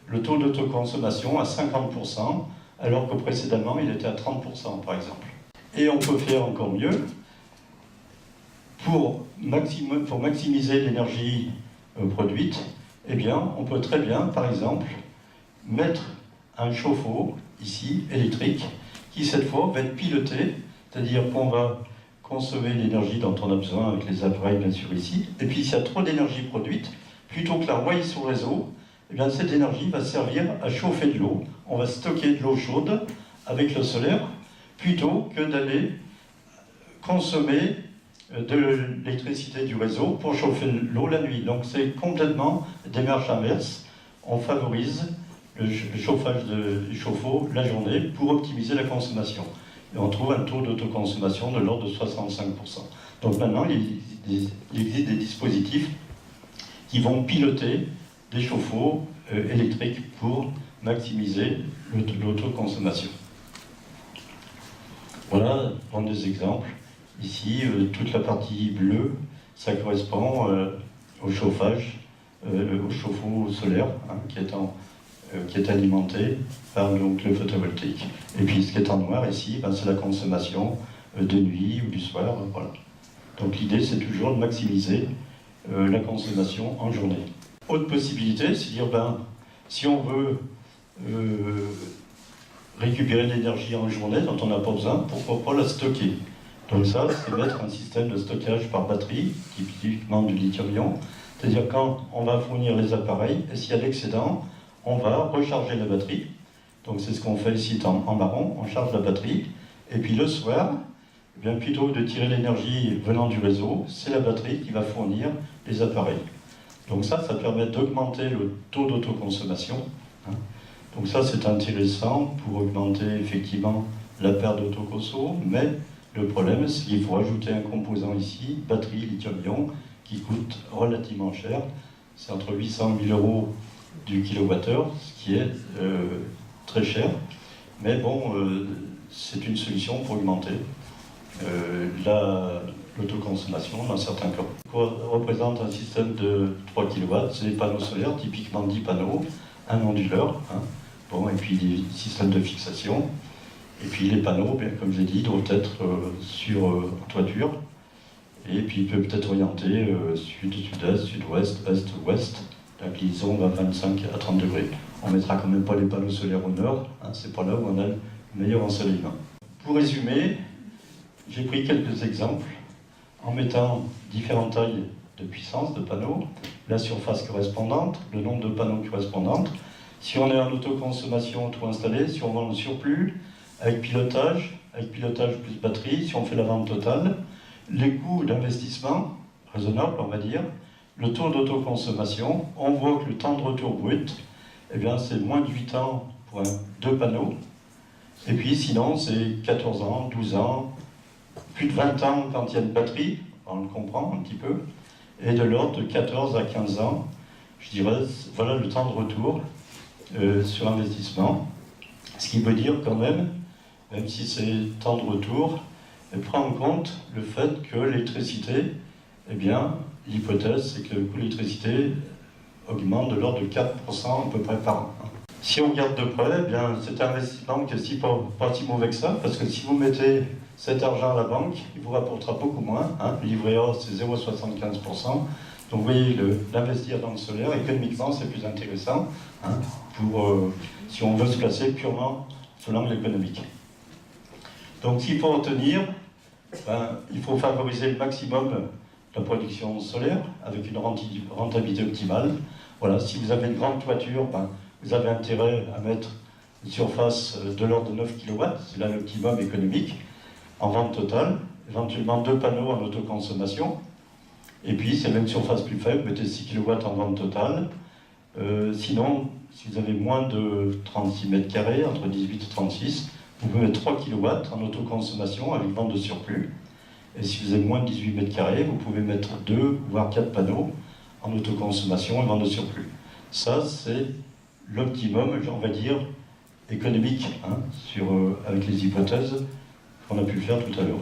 le taux d'autoconsommation à 50%, alors que précédemment il était à 30% par exemple. Et on peut faire encore mieux, pour maximiser l'énergie produite, eh bien on peut très bien par exemple mettre un chauffe-eau ici, électrique, qui cette fois va être piloté, c'est-à-dire qu'on va consommer l'énergie dont on a besoin avec les appareils bien sûr ici, et puis s'il y a trop d'énergie produite, plutôt que la renvoyer sur le réseau, eh bien, cette énergie va servir à chauffer de l'eau. On va stocker de l'eau chaude avec le solaire, plutôt que d'aller consommer de l'électricité du réseau pour chauffer l'eau la nuit. Donc c'est complètement démarche inverse. On favorise le chauffage du chauffe-eau la journée pour optimiser la consommation. Et on trouve un taux d'autoconsommation de l'ordre de 65%. Donc maintenant, il existe des dispositifs qui vont piloter des chauffe-eau électriques pour maximiser l'autoconsommation. Voilà, prendre des exemples. Ici, toute la partie bleue, ça correspond au chauffage, au chauffe-eau solaire, hein, qui est alimenté par donc, le photovoltaïque. Et puis ce qui est en noir ici, ben, c'est la consommation de nuit ou du soir. Voilà. Donc l'idée, c'est toujours de maximiser la consommation en journée. Autre possibilité, c'est de dire, ben, si on veut récupérer de l'énergie en journée dont on n'a pas besoin, pourquoi pas la stocker? Donc ça, c'est mettre un système de stockage par batterie, typiquement du lithium-ion. C'est-à-dire quand on va fournir les appareils, et s'il y a de l'excédent, on va recharger la batterie. Donc c'est ce qu'on fait ici en marron, on charge la batterie. Et puis le soir, eh bien, plutôt que de tirer l'énergie venant du réseau, c'est la batterie qui va fournir les appareils. Donc ça permet d'augmenter le taux d'autoconsommation. Hein. Donc ça, c'est intéressant pour augmenter effectivement la perte d'autoconso, mais le problème, c'est qu'il faut ajouter un composant ici, batterie lithium-ion, qui coûte relativement cher. C'est entre 800 000 euros du kilowattheure, ce qui est très cher. Mais bon, c'est une solution pour augmenter l'autoconsommation dans certains cas. Quoi représente un système de 3 kW? C'est des panneaux solaires, typiquement 10 panneaux, un onduleur, hein. Bon, et puis des systèmes de fixation. Et puis les panneaux, bien, comme j'ai dit, doivent être sur toiture. Et puis il peut être orienté sud, sud-est, sud-ouest, est, ouest. L'inclinaison va 25 à 30 degrés. On ne mettra quand même pas les panneaux solaires au nord, hein, c'est pas là où on a le meilleur ensoleillement. Pour résumer, j'ai pris quelques exemples en mettant différentes tailles de puissance de panneaux, la surface correspondante, le nombre de panneaux correspondants. Si on est en autoconsommation auto-installée, si on vend le surplus, avec pilotage plus batterie, si on fait la vente totale, les coûts d'investissement, raisonnables on va dire, le taux d'autoconsommation, on voit que le temps de retour brut, eh bien, c'est moins de 8 ans pour 2 panneaux, et puis sinon c'est 14 ans, 12 ans, plus de 20 ans quand il y a une batterie, on le comprend un petit peu, et de l'ordre de 14 à 15 ans, je dirais, voilà le temps de retour sur investissement, ce qui veut dire quand même si c'est temps de retour, prend en compte le fait que l'électricité, eh bien, l'hypothèse, c'est que le coût de l'électricité augmente de l'ordre de 4% à peu près par an. Si on regarde de près, eh bien, c'est un investissement qui est pas si mauvais que ça, parce que si vous mettez cet argent à la banque, il vous rapportera beaucoup moins. Hein. Le livret A, c'est 0,75%. Donc vous voyez, l'investir dans le solaire, économiquement, c'est plus intéressant, hein, si on veut se placer purement sous l'angle économique. Donc s'il faut retenir, il faut favoriser le maximum la production solaire avec une rentabilité optimale. Voilà, si vous avez une grande toiture, vous avez intérêt à mettre une surface de l'ordre de 9 kW, c'est là l'optimum économique, en vente totale, éventuellement 2 panneaux en autoconsommation, et puis c'est même une surface plus faible, mettez 6 kW en vente totale. Sinon, si vous avez moins de 36 mètres carrés, entre 18 et 36, vous pouvez mettre 3 kW en autoconsommation avec vente de surplus. Et si vous avez moins de 18 mètres carrés, vous pouvez mettre 2 voire 4 panneaux en autoconsommation et vente de surplus. Ça, c'est l'optimum, on va dire, économique, hein, avec les hypothèses qu'on a pu faire tout à l'heure.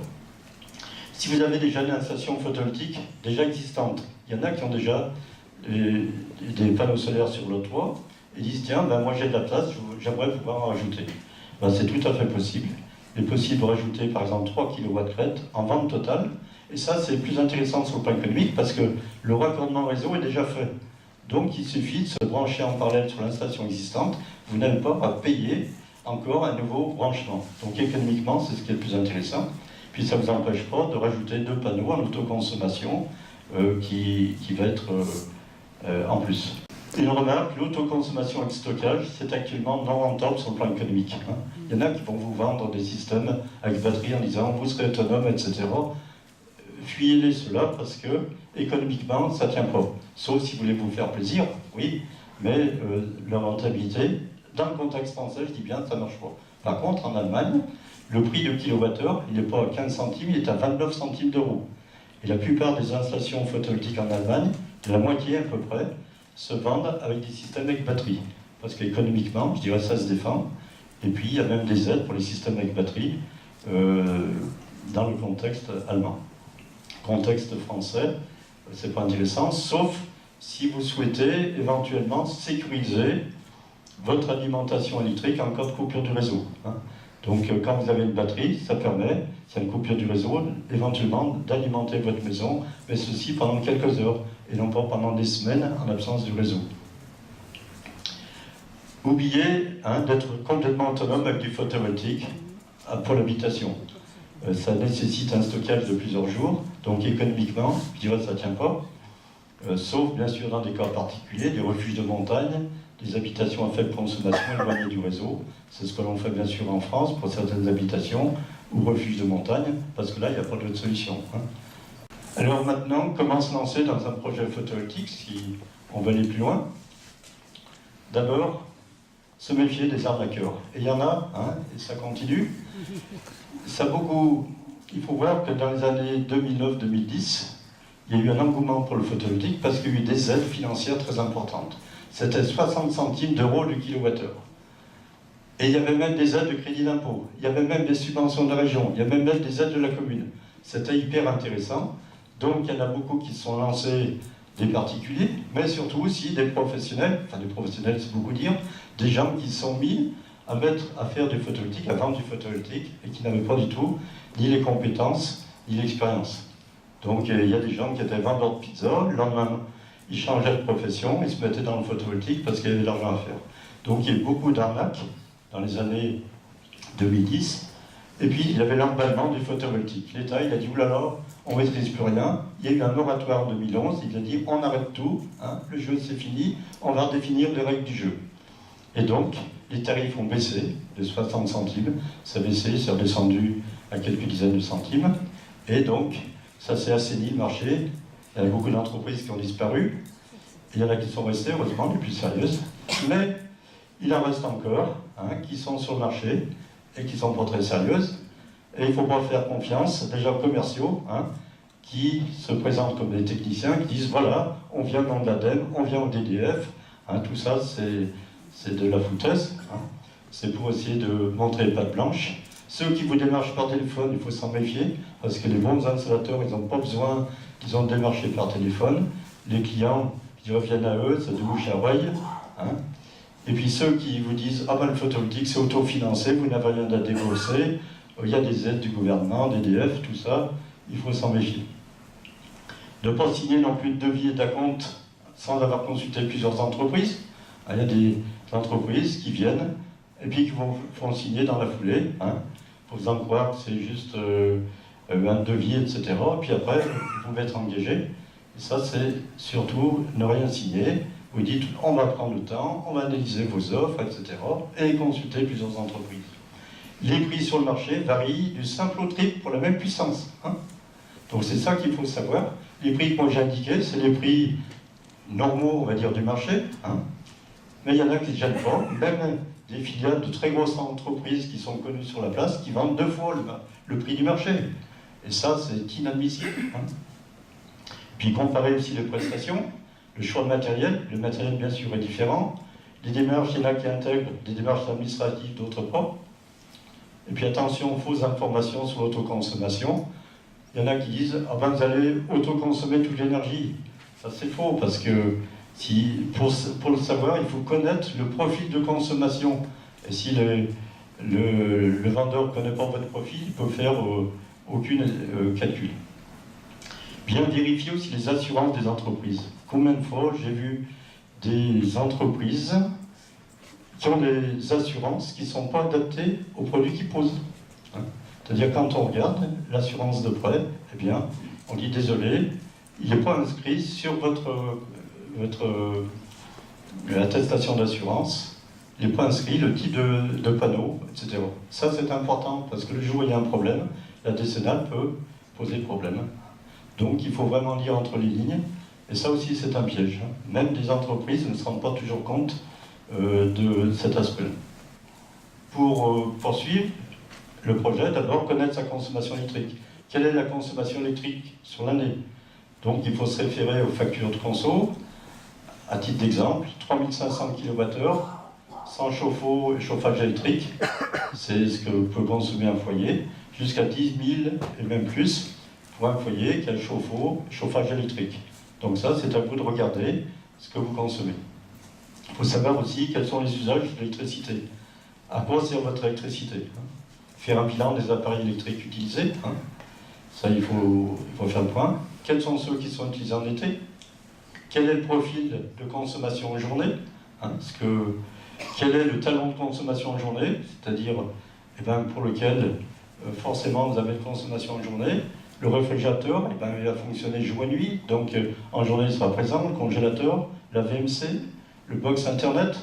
Si vous avez déjà une installation photovoltaïque déjà existante, il y en a qui ont déjà des panneaux solaires sur le toit et disent tiens, moi j'ai de la place, j'aimerais pouvoir en rajouter. C'est tout à fait possible. Il est possible de rajouter par exemple 3 kW en vente totale, et ça c'est plus intéressant sur le plan économique parce que le raccordement réseau est déjà fait. Donc il suffit de se brancher en parallèle sur l'installation existante, vous n'avez pas à payer encore un nouveau branchement. Donc économiquement c'est ce qui est le plus intéressant. Puis ça ne vous empêche pas de rajouter 2 panneaux en autoconsommation qui va être en plus. Une remarque, l'autoconsommation et le stockage, c'est actuellement non rentable sur le plan économique. Il y en a qui vont vous vendre des systèmes avec batterie en disant vous serez autonome, etc. Fuyez-les cela parce que économiquement ça ne tient pas. Sauf si vous voulez vous faire plaisir, oui, mais la rentabilité, dans le contexte français, je dis bien, ça ne marche pas. Par contre, en Allemagne, le prix de kilowattheure, il n'est pas à 15 centimes, il est à 29 centimes d'euros. Et la plupart des installations photovoltaïques en Allemagne, la moitié à peu près, se vendent avec des systèmes avec batterie. Parce qu'économiquement, je dirais, ça se défend. Et puis, il y a même des aides pour les systèmes avec batterie dans le contexte allemand. Contexte français, c'est pas intéressant, sauf si vous souhaitez éventuellement sécuriser votre alimentation électrique en cas de coupure du réseau. Donc, quand vous avez une batterie, ça permet, s'il y a une coupure du réseau, éventuellement d'alimenter votre maison, mais ceci pendant quelques heures, et non pas pendant des semaines en absence du réseau. Oubliez d'être complètement autonome avec du photovoltaïque pour l'habitation. Ça nécessite un stockage de plusieurs jours, donc économiquement, je dirais que ça ne tient pas, sauf bien sûr dans des cas particuliers, des refuges de montagne, des habitations à faible consommation éloignées du réseau. C'est ce que l'on fait bien sûr en France pour certaines habitations ou refuges de montagne, parce que là, il n'y a pas d'autre solution. Alors maintenant, comment se lancer dans un projet photovoltaïque si on veut aller plus loin? D'abord, se méfier des arnaqueurs. Et il y en a, et ça continue. Il faut voir que dans les années 2009-2010, il y a eu un engouement pour le photovoltaïque parce qu'il y a eu des aides financières très importantes. C'était 60 centimes d'euros du kilowattheure. Et il y avait même des aides de crédit d'impôt, il y avait même des subventions de la région, il y avait même des aides de la commune. C'était hyper intéressant. Donc il y en a beaucoup qui se sont lancés, des particuliers, mais surtout aussi des professionnels, enfin des professionnels c'est beaucoup dire, des gens qui se sont mis à faire du photovoltaïque, à vendre du photovoltaïque, et qui n'avaient pas du tout ni les compétences, ni l'expérience. Donc il y a des gens qui étaient vendeurs de pizza, le lendemain ils changeaient de profession, ils se mettaient dans le photovoltaïque parce qu'il y avait de l'argent à faire. Donc il y a eu beaucoup d'arnaques dans les années 2010, et puis il y avait l'emballement du photovoltaïque. L'État il a dit oulala, on ne maîtrise plus rien. Il y a eu un moratoire en 2011, il a dit on arrête tout, le jeu c'est fini, on va redéfinir les règles du jeu. Et donc, les tarifs ont baissé de 60 centimes, ça a baissé, c'est redescendu à quelques dizaines de centimes, et donc, ça s'est assaini le marché, il y a beaucoup d'entreprises qui ont disparu, il y en a qui sont restées, heureusement, les plus sérieuses, mais il en reste encore, qui sont sur le marché, et qui sont pas très sérieuses, et il ne faut pas faire confiance, déjà aux commerciaux, qui se présentent comme des techniciens, qui disent, voilà, on vient dans l'ADEME, on vient au DDF, tout ça, c'est de la foutaise, c'est pour essayer de montrer patte blanche. Ceux qui vous démarchent par téléphone, il faut s'en méfier, parce que les bons installateurs, ils n'ont pas besoin qu'ils ont démarché par téléphone. Les clients, qui reviennent à eux, c'est de bouche à oreille. Et puis ceux qui vous disent, ah ben le photovoltaïque c'est autofinancé, vous n'avez rien à débourser, il y a des aides du gouvernement, d'EDF, tout ça, il faut s'en méfier. Ne pas signer non plus de devis et d'acompte sans avoir consulté plusieurs entreprises. Il y a des entreprises qui viennent et puis qui font signer dans la foulée, pour vous en croire que c'est juste un devis, etc. Puis après, vous pouvez être engagé. Et ça, c'est surtout ne rien signer. Vous dites, on va prendre le temps, on va analyser vos offres, etc. et consulter plusieurs entreprises. Les prix sur le marché varient du simple au triple pour la même puissance. Donc c'est ça qu'il faut savoir. Les prix que moi j'ai indiqués, c'est les prix normaux, on va dire, du marché. Mais il y en a qui ne gênent pas, même des filiales de très grosses entreprises qui sont connues sur la place, qui vendent 2 fois le prix du marché. Et ça, c'est inadmissible. Puis comparer aussi les prestations, le choix de matériel, le matériel bien sûr est différent, les démarches, il y en a qui intègrent des démarches administratives, d'autres pas. Et puis attention aux fausses informations sur l'autoconsommation. Il y en a qui disent « Ah ben vous allez autoconsommer toute l'énergie ». Ça c'est faux, parce que pour le savoir, il faut connaître le profil de consommation. Et si le vendeur ne connaît pas votre profil, il ne peut faire aucun calcul. Bien vérifier aussi les assurances des entreprises. Combien de fois j'ai vu des entreprises qui ont des assurances qui ne sont pas adaptées aux produits qu'ils posent. C'est-à-dire quand on regarde l'assurance de prêt, eh bien, on dit désolé, il n'est pas inscrit sur votre l'attestation d'assurance, les points inscrits, le type de panneau, etc. Ça, c'est important parce que le jour où il y a un problème, la décennale peut poser problème. Donc, il faut vraiment lire entre les lignes. Et ça aussi, c'est un piège. Même des entreprises ne se rendent pas toujours compte de cet aspect. Pour poursuivre le projet, d'abord connaître sa consommation électrique. Quelle est la consommation électrique sur l'année? Donc, il faut se référer aux factures de conso. À titre d'exemple, 3500 kWh sans chauffe-eau et chauffage électrique, c'est ce que peut consommer un foyer, jusqu'à 10 000 et même plus pour un foyer qui a le chauffe-eau et chauffage électrique. Donc ça, c'est à vous de regarder ce que vous consommez. Il faut savoir aussi quels sont les usages de l'électricité. À quoi sert votre électricité? Faire un bilan des appareils électriques utilisés. Ça, il faut faire le point. Quels sont ceux qui sont utilisés en été? Quel est le profil de consommation en journée? Quel est le talon de consommation en journée? C'est-à-dire pour lequel forcément vous avez une consommation en journée. Le réfrigérateur, il va fonctionner jour et nuit, donc en journée il sera présent, le congélateur, la VMC, le box internet.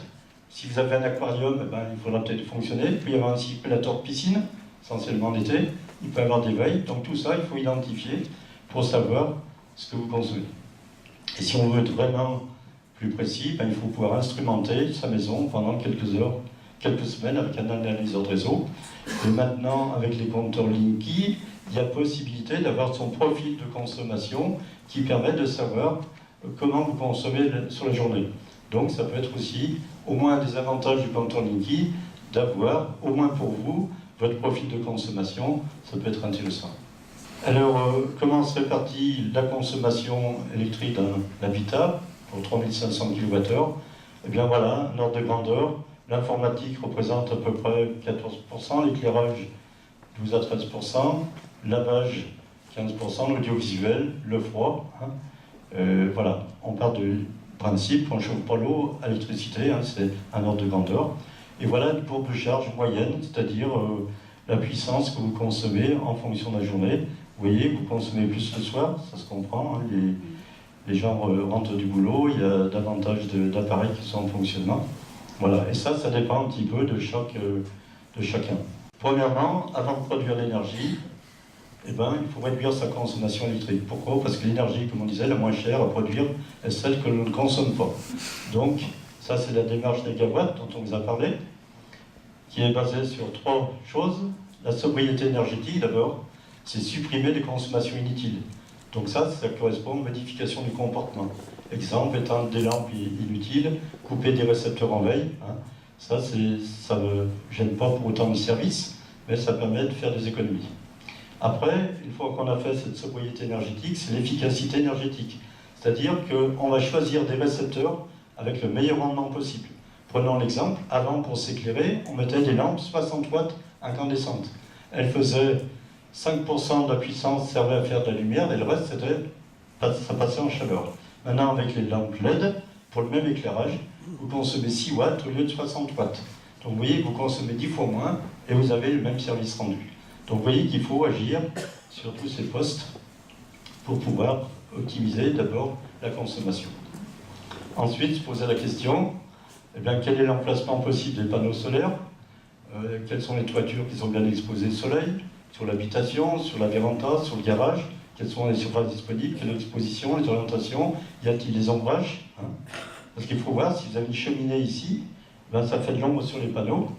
Si vous avez un aquarium, il faudra peut-être fonctionner. Il peut y avoir un circulateur de piscine, essentiellement d'été. Il peut y avoir des veilles. Donc tout ça, il faut identifier pour savoir ce que vous consommez. Et si on veut être vraiment plus précis, il faut pouvoir instrumenter sa maison pendant quelques heures, quelques semaines avec un analyseur de réseau. Et maintenant, avec les compteurs Linky, il y a possibilité d'avoir son profil de consommation qui permet de savoir comment vous consommez sur la journée. Donc ça peut être aussi, au moins un des avantages du compteur Linky, d'avoir, au moins pour vous, votre profil de consommation. Ça peut être intéressant. Alors, comment se répartit la consommation électrique d'un habitat pour 3500 kWh? Eh bien voilà, un ordre de grandeur. L'informatique représente à peu près 14%, l'éclairage 12 à 13%, lavage 15%, l'audiovisuel, le froid. Voilà, on part du principe qu'on ne chauffe pas l'eau à l'électricité, c'est un ordre de grandeur. Et voilà une courbe de charge moyenne, c'est-à-dire la puissance que vous consommez en fonction de la journée. Vous voyez, vous consommez plus le soir, ça se comprend. Les gens rentrent du boulot, il y a davantage d'appareils qui sont en fonctionnement. Voilà, et ça dépend un petit peu de chacun. Premièrement, avant de produire l'énergie, il faut réduire sa consommation électrique. Pourquoi? Parce que l'énergie, comme on disait, la moins chère à produire est celle que l'on ne consomme pas. Donc, ça c'est la démarche Négawatt dont on vous a parlé, qui est basée sur 3 choses. La sobriété énergétique, d'abord, c'est supprimer les consommations inutiles. Donc ça correspond aux modifications du comportement. Exemple étant des lampes inutiles, couper des récepteurs en veille. Ça ne gêne pas pour autant le service, mais ça permet de faire des économies. Après, une fois qu'on a fait cette sobriété énergétique, c'est l'efficacité énergétique. C'est-à-dire qu'on va choisir des récepteurs avec le meilleur rendement possible. Prenons l'exemple, avant pour s'éclairer, on mettait des lampes 60 watts incandescentes. Elles faisaient 5% de la puissance servait à faire de la lumière et le reste, ça passait en chaleur. Maintenant, avec les lampes LED, pour le même éclairage, vous consommez 6 watts au lieu de 60 watts. Donc vous voyez que vous consommez 10 fois moins et vous avez le même service rendu. Donc vous voyez qu'il faut agir sur tous ces postes pour pouvoir optimiser d'abord la consommation. Ensuite, se poser la question, quel est l'emplacement possible des panneaux solaires? Quelles sont les toitures qui sont bien exposées au soleil? Sur l'habitation, sur la véranda, sur le garage, quelles sont les surfaces disponibles, quelle est l'exposition, les orientations, y a-t-il des ombrages? Parce qu'il faut voir, si vous avez une cheminée ici, ça fait de l'ombre sur les panneaux,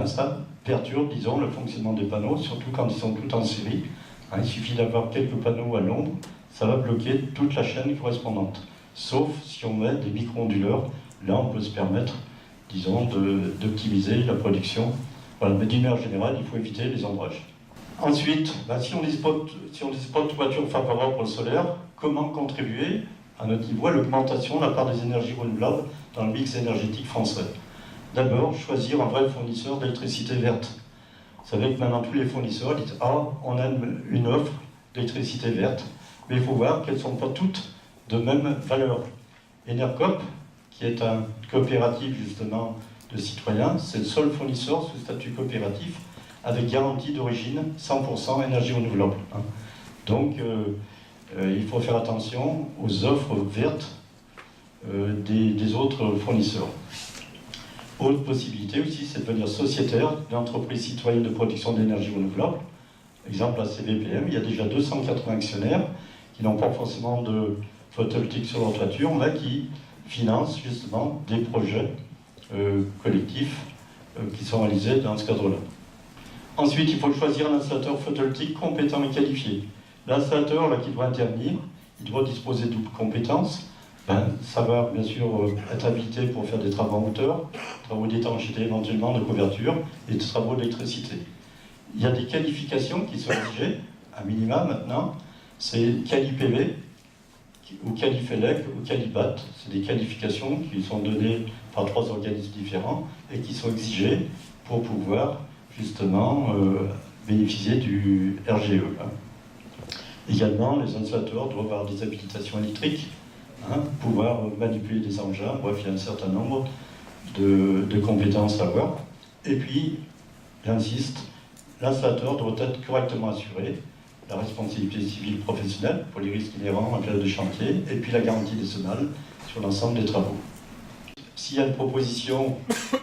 ça perturbe, disons, le fonctionnement des panneaux, surtout quand ils sont tous en série. Il suffit d'avoir quelques panneaux à l'ombre, ça va bloquer toute la chaîne correspondante. Sauf si on met des micro-onduleurs, là on peut se permettre, disons, d'optimiser la production. Voilà, mais d'une manière générale, il faut éviter les ombrages. Ensuite, si on ne dispose pas de toiture favorable pour le solaire, comment contribuer à notre niveau à l'augmentation de la part des énergies renouvelables dans le mix énergétique français? D'abord, choisir un vrai fournisseur d'électricité verte. Vous savez que maintenant tous les fournisseurs disent « Ah, on a une offre d'électricité verte », mais il faut voir qu'elles ne sont pas toutes de même valeur. Enercop, qui est une coopérative justement de citoyens, c'est le seul fournisseur sous statut coopératif avec garantie d'origine 100% énergie renouvelable. Donc, il faut faire attention aux offres vertes des autres fournisseurs. Autre possibilité aussi, c'est de devenir sociétaire d'entreprises citoyennes de production d'énergie renouvelable. Exemple, la CVPM, il y a déjà 280 actionnaires qui n'ont pas forcément de photovoltaïque sur leur toiture, mais qui financent justement des projets collectifs qui sont réalisés dans ce cadre-là. Ensuite, il faut choisir un installateur photovoltaïque compétent et qualifié. L'installateur là, qui doit intervenir, il doit disposer de doubles compétences. Savoir bien sûr être habilité pour faire des travaux en hauteur, travaux d'étanchéité éventuellement, de couverture et des travaux d'électricité. Il y a des qualifications qui sont exigées, à minima maintenant, c'est Quali-PV, ou Quali-FELEC, ou Quali-BAT. C'est des qualifications qui sont données par 3 organismes différents et qui sont exigées pour pouvoir justement bénéficier du RGE. Également, les installateurs doivent avoir des habilitations électriques, pouvoir manipuler des engins, bref, il y a un certain nombre de compétences à avoir. Et puis, j'insiste, l'installateur doit être correctement assuré, la responsabilité civile professionnelle pour les risques inhérents en période de chantier, et puis la garantie décennale sur l'ensemble des travaux. S'il y a une proposition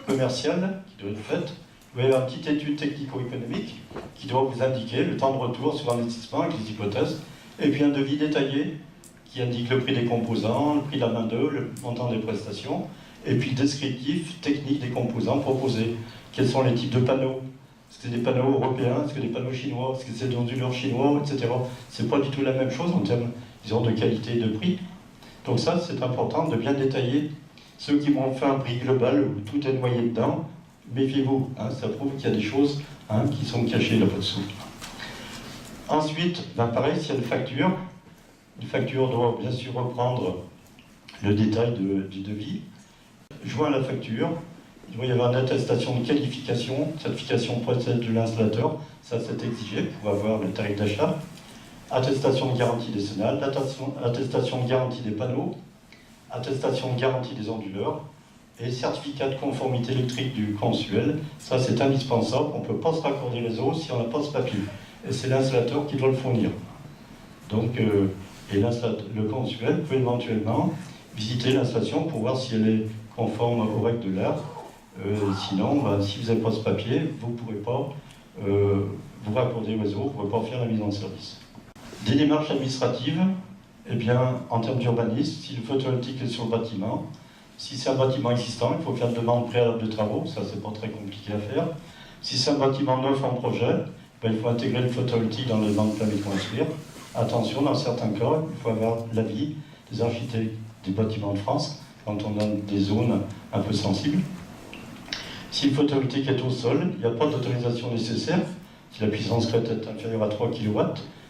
commerciale qui doit être faite, vous avez une petite étude technico-économique qui doit vous indiquer le temps de retour sur l'investissement avec les hypothèses, et puis un devis détaillé qui indique le prix des composants, le prix de la main-d'œuvre, le montant des prestations, et puis le descriptif technique des composants proposés. Quels sont les types de panneaux? Est-ce que c'est des panneaux européens? Est-ce que des panneaux chinois? Est-ce que c'est des onduleurs chinois, etc. C'est pas du tout la même chose en termes, disons, de qualité et de prix. Donc ça, c'est important de bien détailler. Ceux qui vont faire un prix global où tout est noyé dedans, méfiez-vous, ça prouve qu'il y a des choses qui sont cachées là-bas dessous. Ensuite, pareil, s'il y a une facture doit bien sûr reprendre le détail du devis. Joint à la facture, il doit y avoir une attestation de qualification, certification procès de l'installateur, ça c'est exigé pour avoir le tarif d'achat. Attestation de garantie décennale, attestation de garantie des panneaux, attestation de garantie des onduleurs et certificat de conformité électrique du consuel. Ça c'est indispensable, on ne peut pas se raccorder les réseau si on n'a pas ce papier. Et c'est l'installateur qui doit le fournir. Donc, et le consuel peut éventuellement visiter l'installation pour voir si elle est conforme aux règles de l'art. Sinon, si vous n'avez pas ce papier, vous ne pourrez pas vous raccorder au réseau, vous ne pourrez pas faire la mise en service. Des démarches administratives, eh bien, en termes d'urbanisme, si le photovoltaïque est sur le bâtiment, si c'est un bâtiment existant, il faut faire une demande préalable de travaux, ça c'est pas très compliqué à faire. Si c'est un bâtiment neuf en projet, il faut intégrer le photovoltaïque dans le demande de permis de construire. Attention, dans certains cas, il faut avoir l'avis des architectes des bâtiments de France, quand on a des zones un peu sensibles. Si le photovoltaïque est au sol, il n'y a pas d'autorisation nécessaire. Si la puissance crête est inférieure à 3 kW,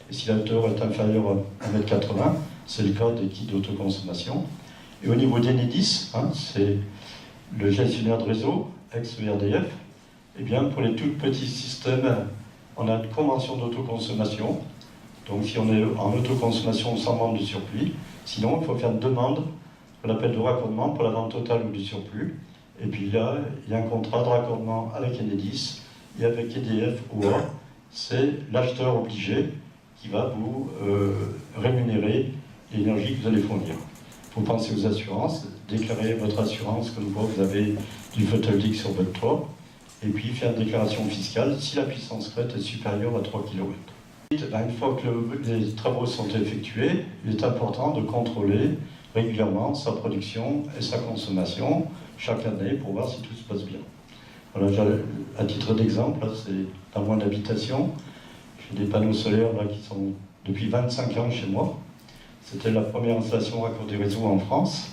et si la hauteur est inférieure à 1,80 m, c'est le cas des kits d'autoconsommation. Et au niveau d'Enedis, c'est le gestionnaire de réseau, ex-ERDF, eh bien, pour les tout petits systèmes, on a une convention d'autoconsommation. Donc si on est en autoconsommation sans vente du surplus, sinon il faut faire une demande pour l'appel de raccordement pour la vente totale ou du surplus. Et puis là, il y a un contrat de raccordement avec Enedis et avec EDF OA. C'est l'acheteur obligé qui va vous rémunérer l'énergie que vous allez fournir. Il faut penser aux assurances, déclarer votre assurance comme quoi vous avez du photovoltaïque sur votre toit, et puis faire une déclaration fiscale si la puissance crête est supérieure à 3 kW. Une fois que les travaux sont effectués, il est important de contrôler régulièrement sa production et sa consommation chaque année pour voir si tout se passe bien. Voilà, à titre d'exemple, c'est dans mon habitation, j'ai des panneaux solaires là, qui sont depuis 25 ans chez moi. C'était la première installation raccordée réseau en France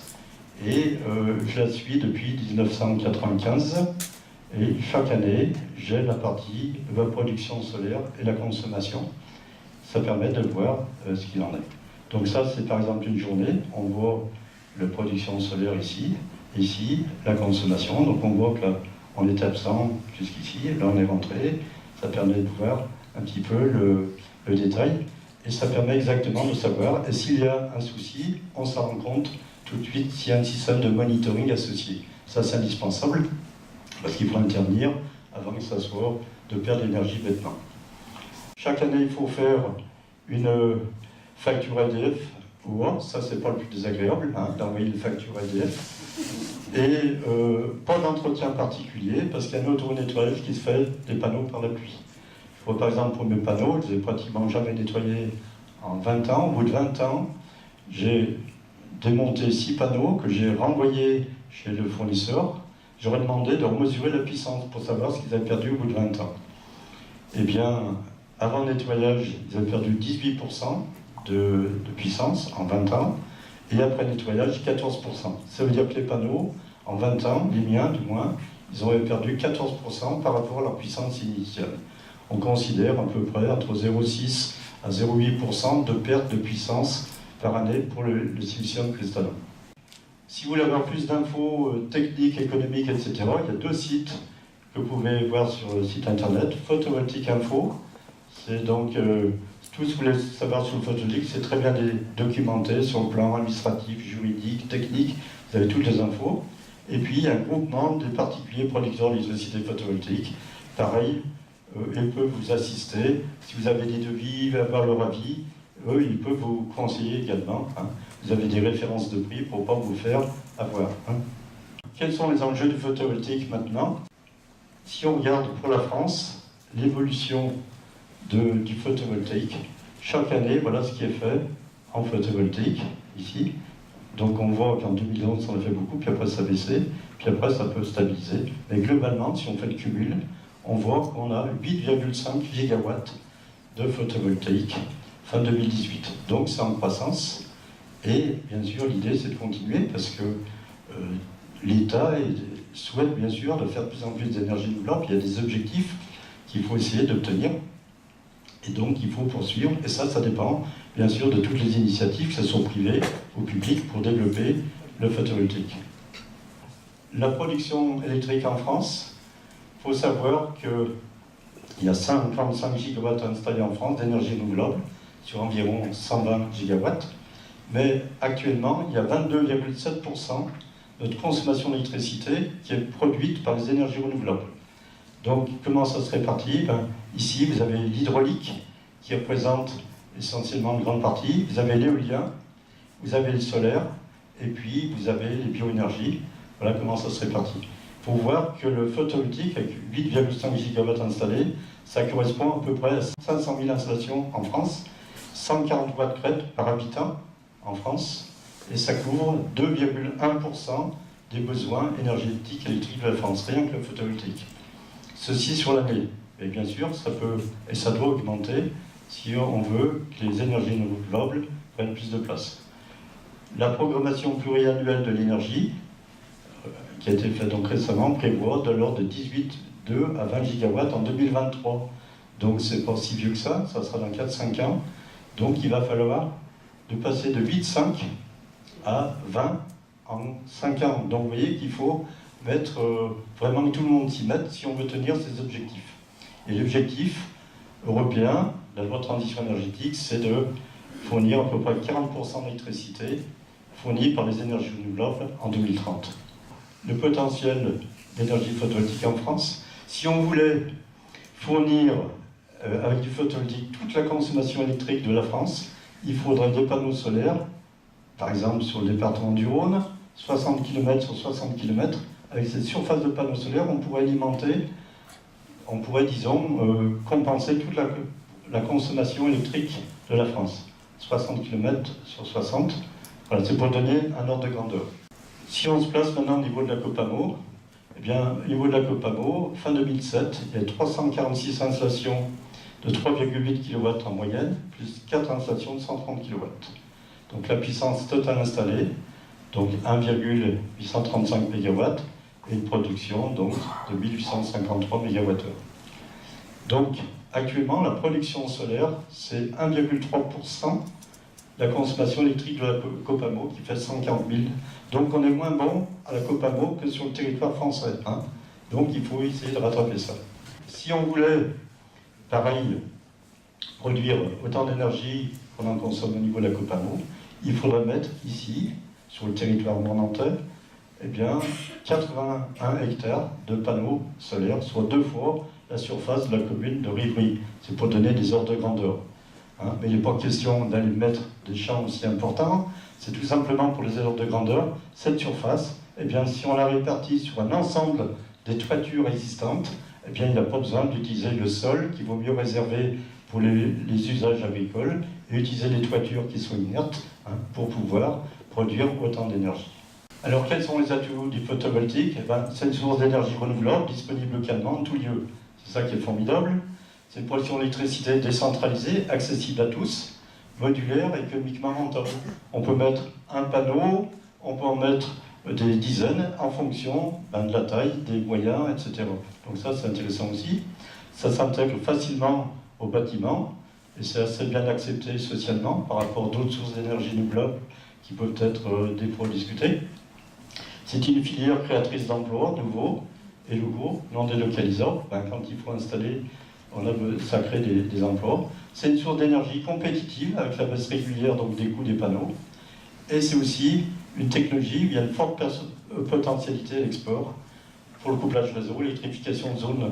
et je la suis depuis 1995. Et chaque année, j'ai la partie de la production solaire et la consommation. Ça permet de voir ce qu'il en est. Donc ça, c'est par exemple une journée. On voit la production solaire ici, la consommation. Donc on voit que là, on est absent jusqu'ici, là on est rentré. Ça permet de voir un petit peu le détail. Et ça permet exactement de savoir, et s'il y a un souci, on s'en rend compte tout de suite s'il y a un système de monitoring associé. Ça, c'est indispensable, parce qu'il faut intervenir avant que ça soit de perdre l'énergie bêtement. Chaque année, il faut faire une facture EDF ça c'est pas le plus désagréable, hein, d'envoyer une facture EDF. Et pas d'entretien particulier, parce qu'il y a un auto-nettoyage qui se fait des panneaux par la pluie. Par exemple, pour mes panneaux, je les ai pratiquement jamais nettoyés en 20 ans. Au bout de 20 ans, j'ai démonté 6 panneaux que j'ai renvoyés chez le fournisseur. J'aurais demandé de mesurer la puissance pour savoir ce qu'ils avaient perdu au bout de 20 ans. Eh bien, avant le nettoyage, ils avaient perdu 18% de puissance en 20 ans, et après nettoyage, 14%. Ça veut dire que les panneaux, en 20 ans, les miens du moins, ils auraient perdu 14% par rapport à leur puissance initiale. On considère à peu près entre 0,6 à 0,8% de perte de puissance par année pour le silicium cristallin. Si vous voulez avoir plus d'infos techniques, économiques, etc., il y a 2 sites que vous pouvez voir sur le site internet. Photovoltaic Info, c'est donc tout ce que vous voulez savoir sur le photovoltaïque, c'est très bien documenté sur le plan administratif, juridique, technique, vous avez toutes les infos. Et puis il y a un groupement des particuliers producteurs d'électricité photovoltaïque, pareil, ils peuvent vous assister. Si vous avez des devis, avoir leur avis, eux, ils peuvent vous conseiller également. Hein. Vous avez des références de prix pour ne pas vous faire avoir. Hein. Quels sont les enjeux du photovoltaïque maintenant? Si on regarde pour la France, l'évolution du photovoltaïque, chaque année, voilà ce qui est fait en photovoltaïque, ici. Donc on voit qu'en 2011, on a fait beaucoup, puis après ça a baissé, puis après ça peut stabiliser. Mais globalement, si on fait le cumul, on voit qu'on a 8,5 gigawatts de photovoltaïque fin 2018. Donc c'est en croissance. Et bien sûr, l'idée c'est de continuer parce que l'État souhaite bien sûr de faire de plus en plus d'énergie renouvelable. Il y a des objectifs qu'il faut essayer d'obtenir. Et donc il faut poursuivre. Et ça dépend bien sûr de toutes les initiatives, que ce soit privées ou publiques, pour développer le photovoltaïque. La production électrique en France, il faut savoir qu'il y a 55 gigawatts installés en France d'énergie renouvelable sur environ 120 gigawatts. Mais actuellement, il y a 22,7% de notre consommation d'électricité qui est produite par les énergies renouvelables. Donc, comment ça se répartit? Ici, vous avez l'hydraulique qui représente essentiellement une grande partie. Vous avez l'éolien, vous avez le solaire, et puis vous avez les bioénergies. Voilà comment ça se répartit. Il faut voir que le photovoltaïque, avec 8,5 gigawatts installés, ça correspond à peu près à 500 000 installations en France, 140 watts crête par habitant en France, et ça couvre 2,1% des besoins énergétiques électriques de la France, rien que le photovoltaïque. Ceci sur l'année. Et bien sûr, ça peut et ça doit augmenter si on veut que les énergies renouvelables prennent plus de place. La programmation pluriannuelle de l'énergie, qui a été faite donc récemment, prévoit de l'ordre de 18,2 à 20 gigawatts en 2023. Donc c'est pas si vieux que ça sera dans 4-5 ans. Donc il va falloir de passer de 8,5 à 20 en 5 ans. Donc vous voyez qu'il faut mettre vraiment que tout le monde s'y mette si on veut tenir ces objectifs. Et l'objectif européen, la loi de transition énergétique, c'est de fournir à peu près 40% d'électricité fournie par les énergies renouvelables en 2030. Le potentiel d'énergie photovoltaïque en France, si on voulait fournir avec du photovoltaïque toute la consommation électrique de la France, il faudrait des panneaux solaires, par exemple sur le département du Rhône, 60 km sur 60 km. Avec cette surface de panneaux solaires, on pourrait alimenter, disons, compenser toute la consommation électrique de la France. 60 km sur 60, voilà, c'est pour donner un ordre de grandeur. Si on se place maintenant au niveau de la Copamo, eh bien, au niveau de la Copamo, fin 2007, il y a 346 installations de 3,8 kW en moyenne, plus 4 installations de 130 kW. Donc la puissance totale installée, donc 1,835 MW, et une production donc, de 1853 MWh. Donc actuellement, la production solaire, c'est 1,3% de la consommation électrique de la Copamo, qui fait 140 000. Donc on est moins bon à la Copamo que sur le territoire français. Hein. Donc il faut essayer de rattraper ça. Si on voulait, pareil, produire autant d'énergie qu'on en consomme au niveau de la Copamo, il faudrait mettre ici, sur le territoire mornantais, eh bien, 81 hectares de panneaux solaires, soit 2 fois la surface de la commune de Rivry. C'est pour donner des ordres de grandeur. hein, mais il n'est pas question d'aller mettre des champs aussi importants. C'est tout simplement pour les ordres de grandeur, cette surface, eh bien, si on la répartit sur un ensemble des toitures existantes, eh bien, il n'y a pas besoin d'utiliser le sol, qu'il vaut mieux réserver pour les usages agricoles, et utiliser des toitures qui sont inertes, hein, pour pouvoir produire autant d'énergie. Alors, quels sont les atouts du photovoltaïque? Eh ben, c'est une source d'énergie renouvelable, disponible localement en tout lieu. C'est ça qui est formidable. C'est une production d'électricité décentralisée, accessible à tous, modulaire, économiquement rentable. On peut mettre un panneau, on peut en mettre des dizaines en fonction de la taille, des moyens, etc. Donc ça, c'est intéressant aussi. Ça s'intègre facilement au bâtiment, et c'est assez bien accepté socialement par rapport à d'autres sources d'énergie renouvelable qui peuvent être des fois discutées. C'est une filière créatrice d'emplois nouveaux et locaux, non délocalisables. Quand il faut installer, ça crée des emplois. C'est une source d'énergie compétitive avec la baisse régulière donc des coûts des panneaux. Et c'est aussi une technologie où il y a une forte potentialité à l'export pour le couplage réseau, l'électrification de zones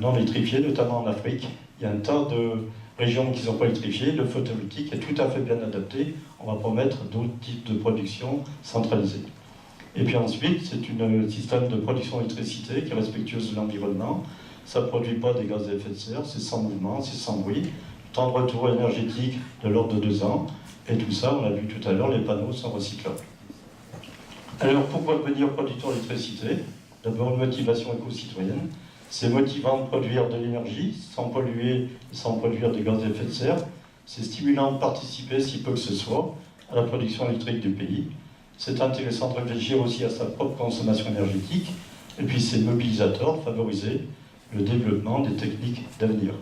non électrifiées, notamment en Afrique. Il y a un tas de régions qui ne sont pas électrifiées. Le photovoltaïque est tout à fait bien adapté. On va permettre d'autres types de production centralisée. Et puis ensuite, c'est un système de production d'électricité qui est respectueuse de l'environnement. Ça ne produit pas des gaz à effet de serre, c'est sans mouvement, c'est sans bruit. Temps de retour énergétique de l'ordre de 2 ans. Et tout ça, on l'a vu tout à l'heure, les panneaux sont recyclables. Alors pourquoi devenir producteur d'électricité? D'abord une motivation éco-citoyenne. C'est motivant de produire de l'énergie sans polluer, sans produire des gaz à effet de serre. C'est stimulant de participer, si peu que ce soit, à la production électrique du pays. C'est intéressant de réfléchir aussi à sa propre consommation énergétique. Et puis c'est mobilisateur de favoriser le développement des techniques d'avenir.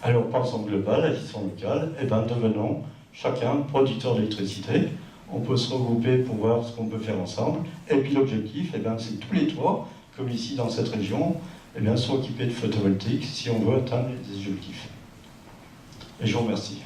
Alors pensons global, agissons local, et bien devenons chacun producteur d'électricité. On peut se regrouper pour voir ce qu'on peut faire ensemble. Et puis l'objectif, c'est tous les toits, comme ici dans cette région, sont équipés de photovoltaïque si on veut atteindre les objectifs. Et je vous remercie.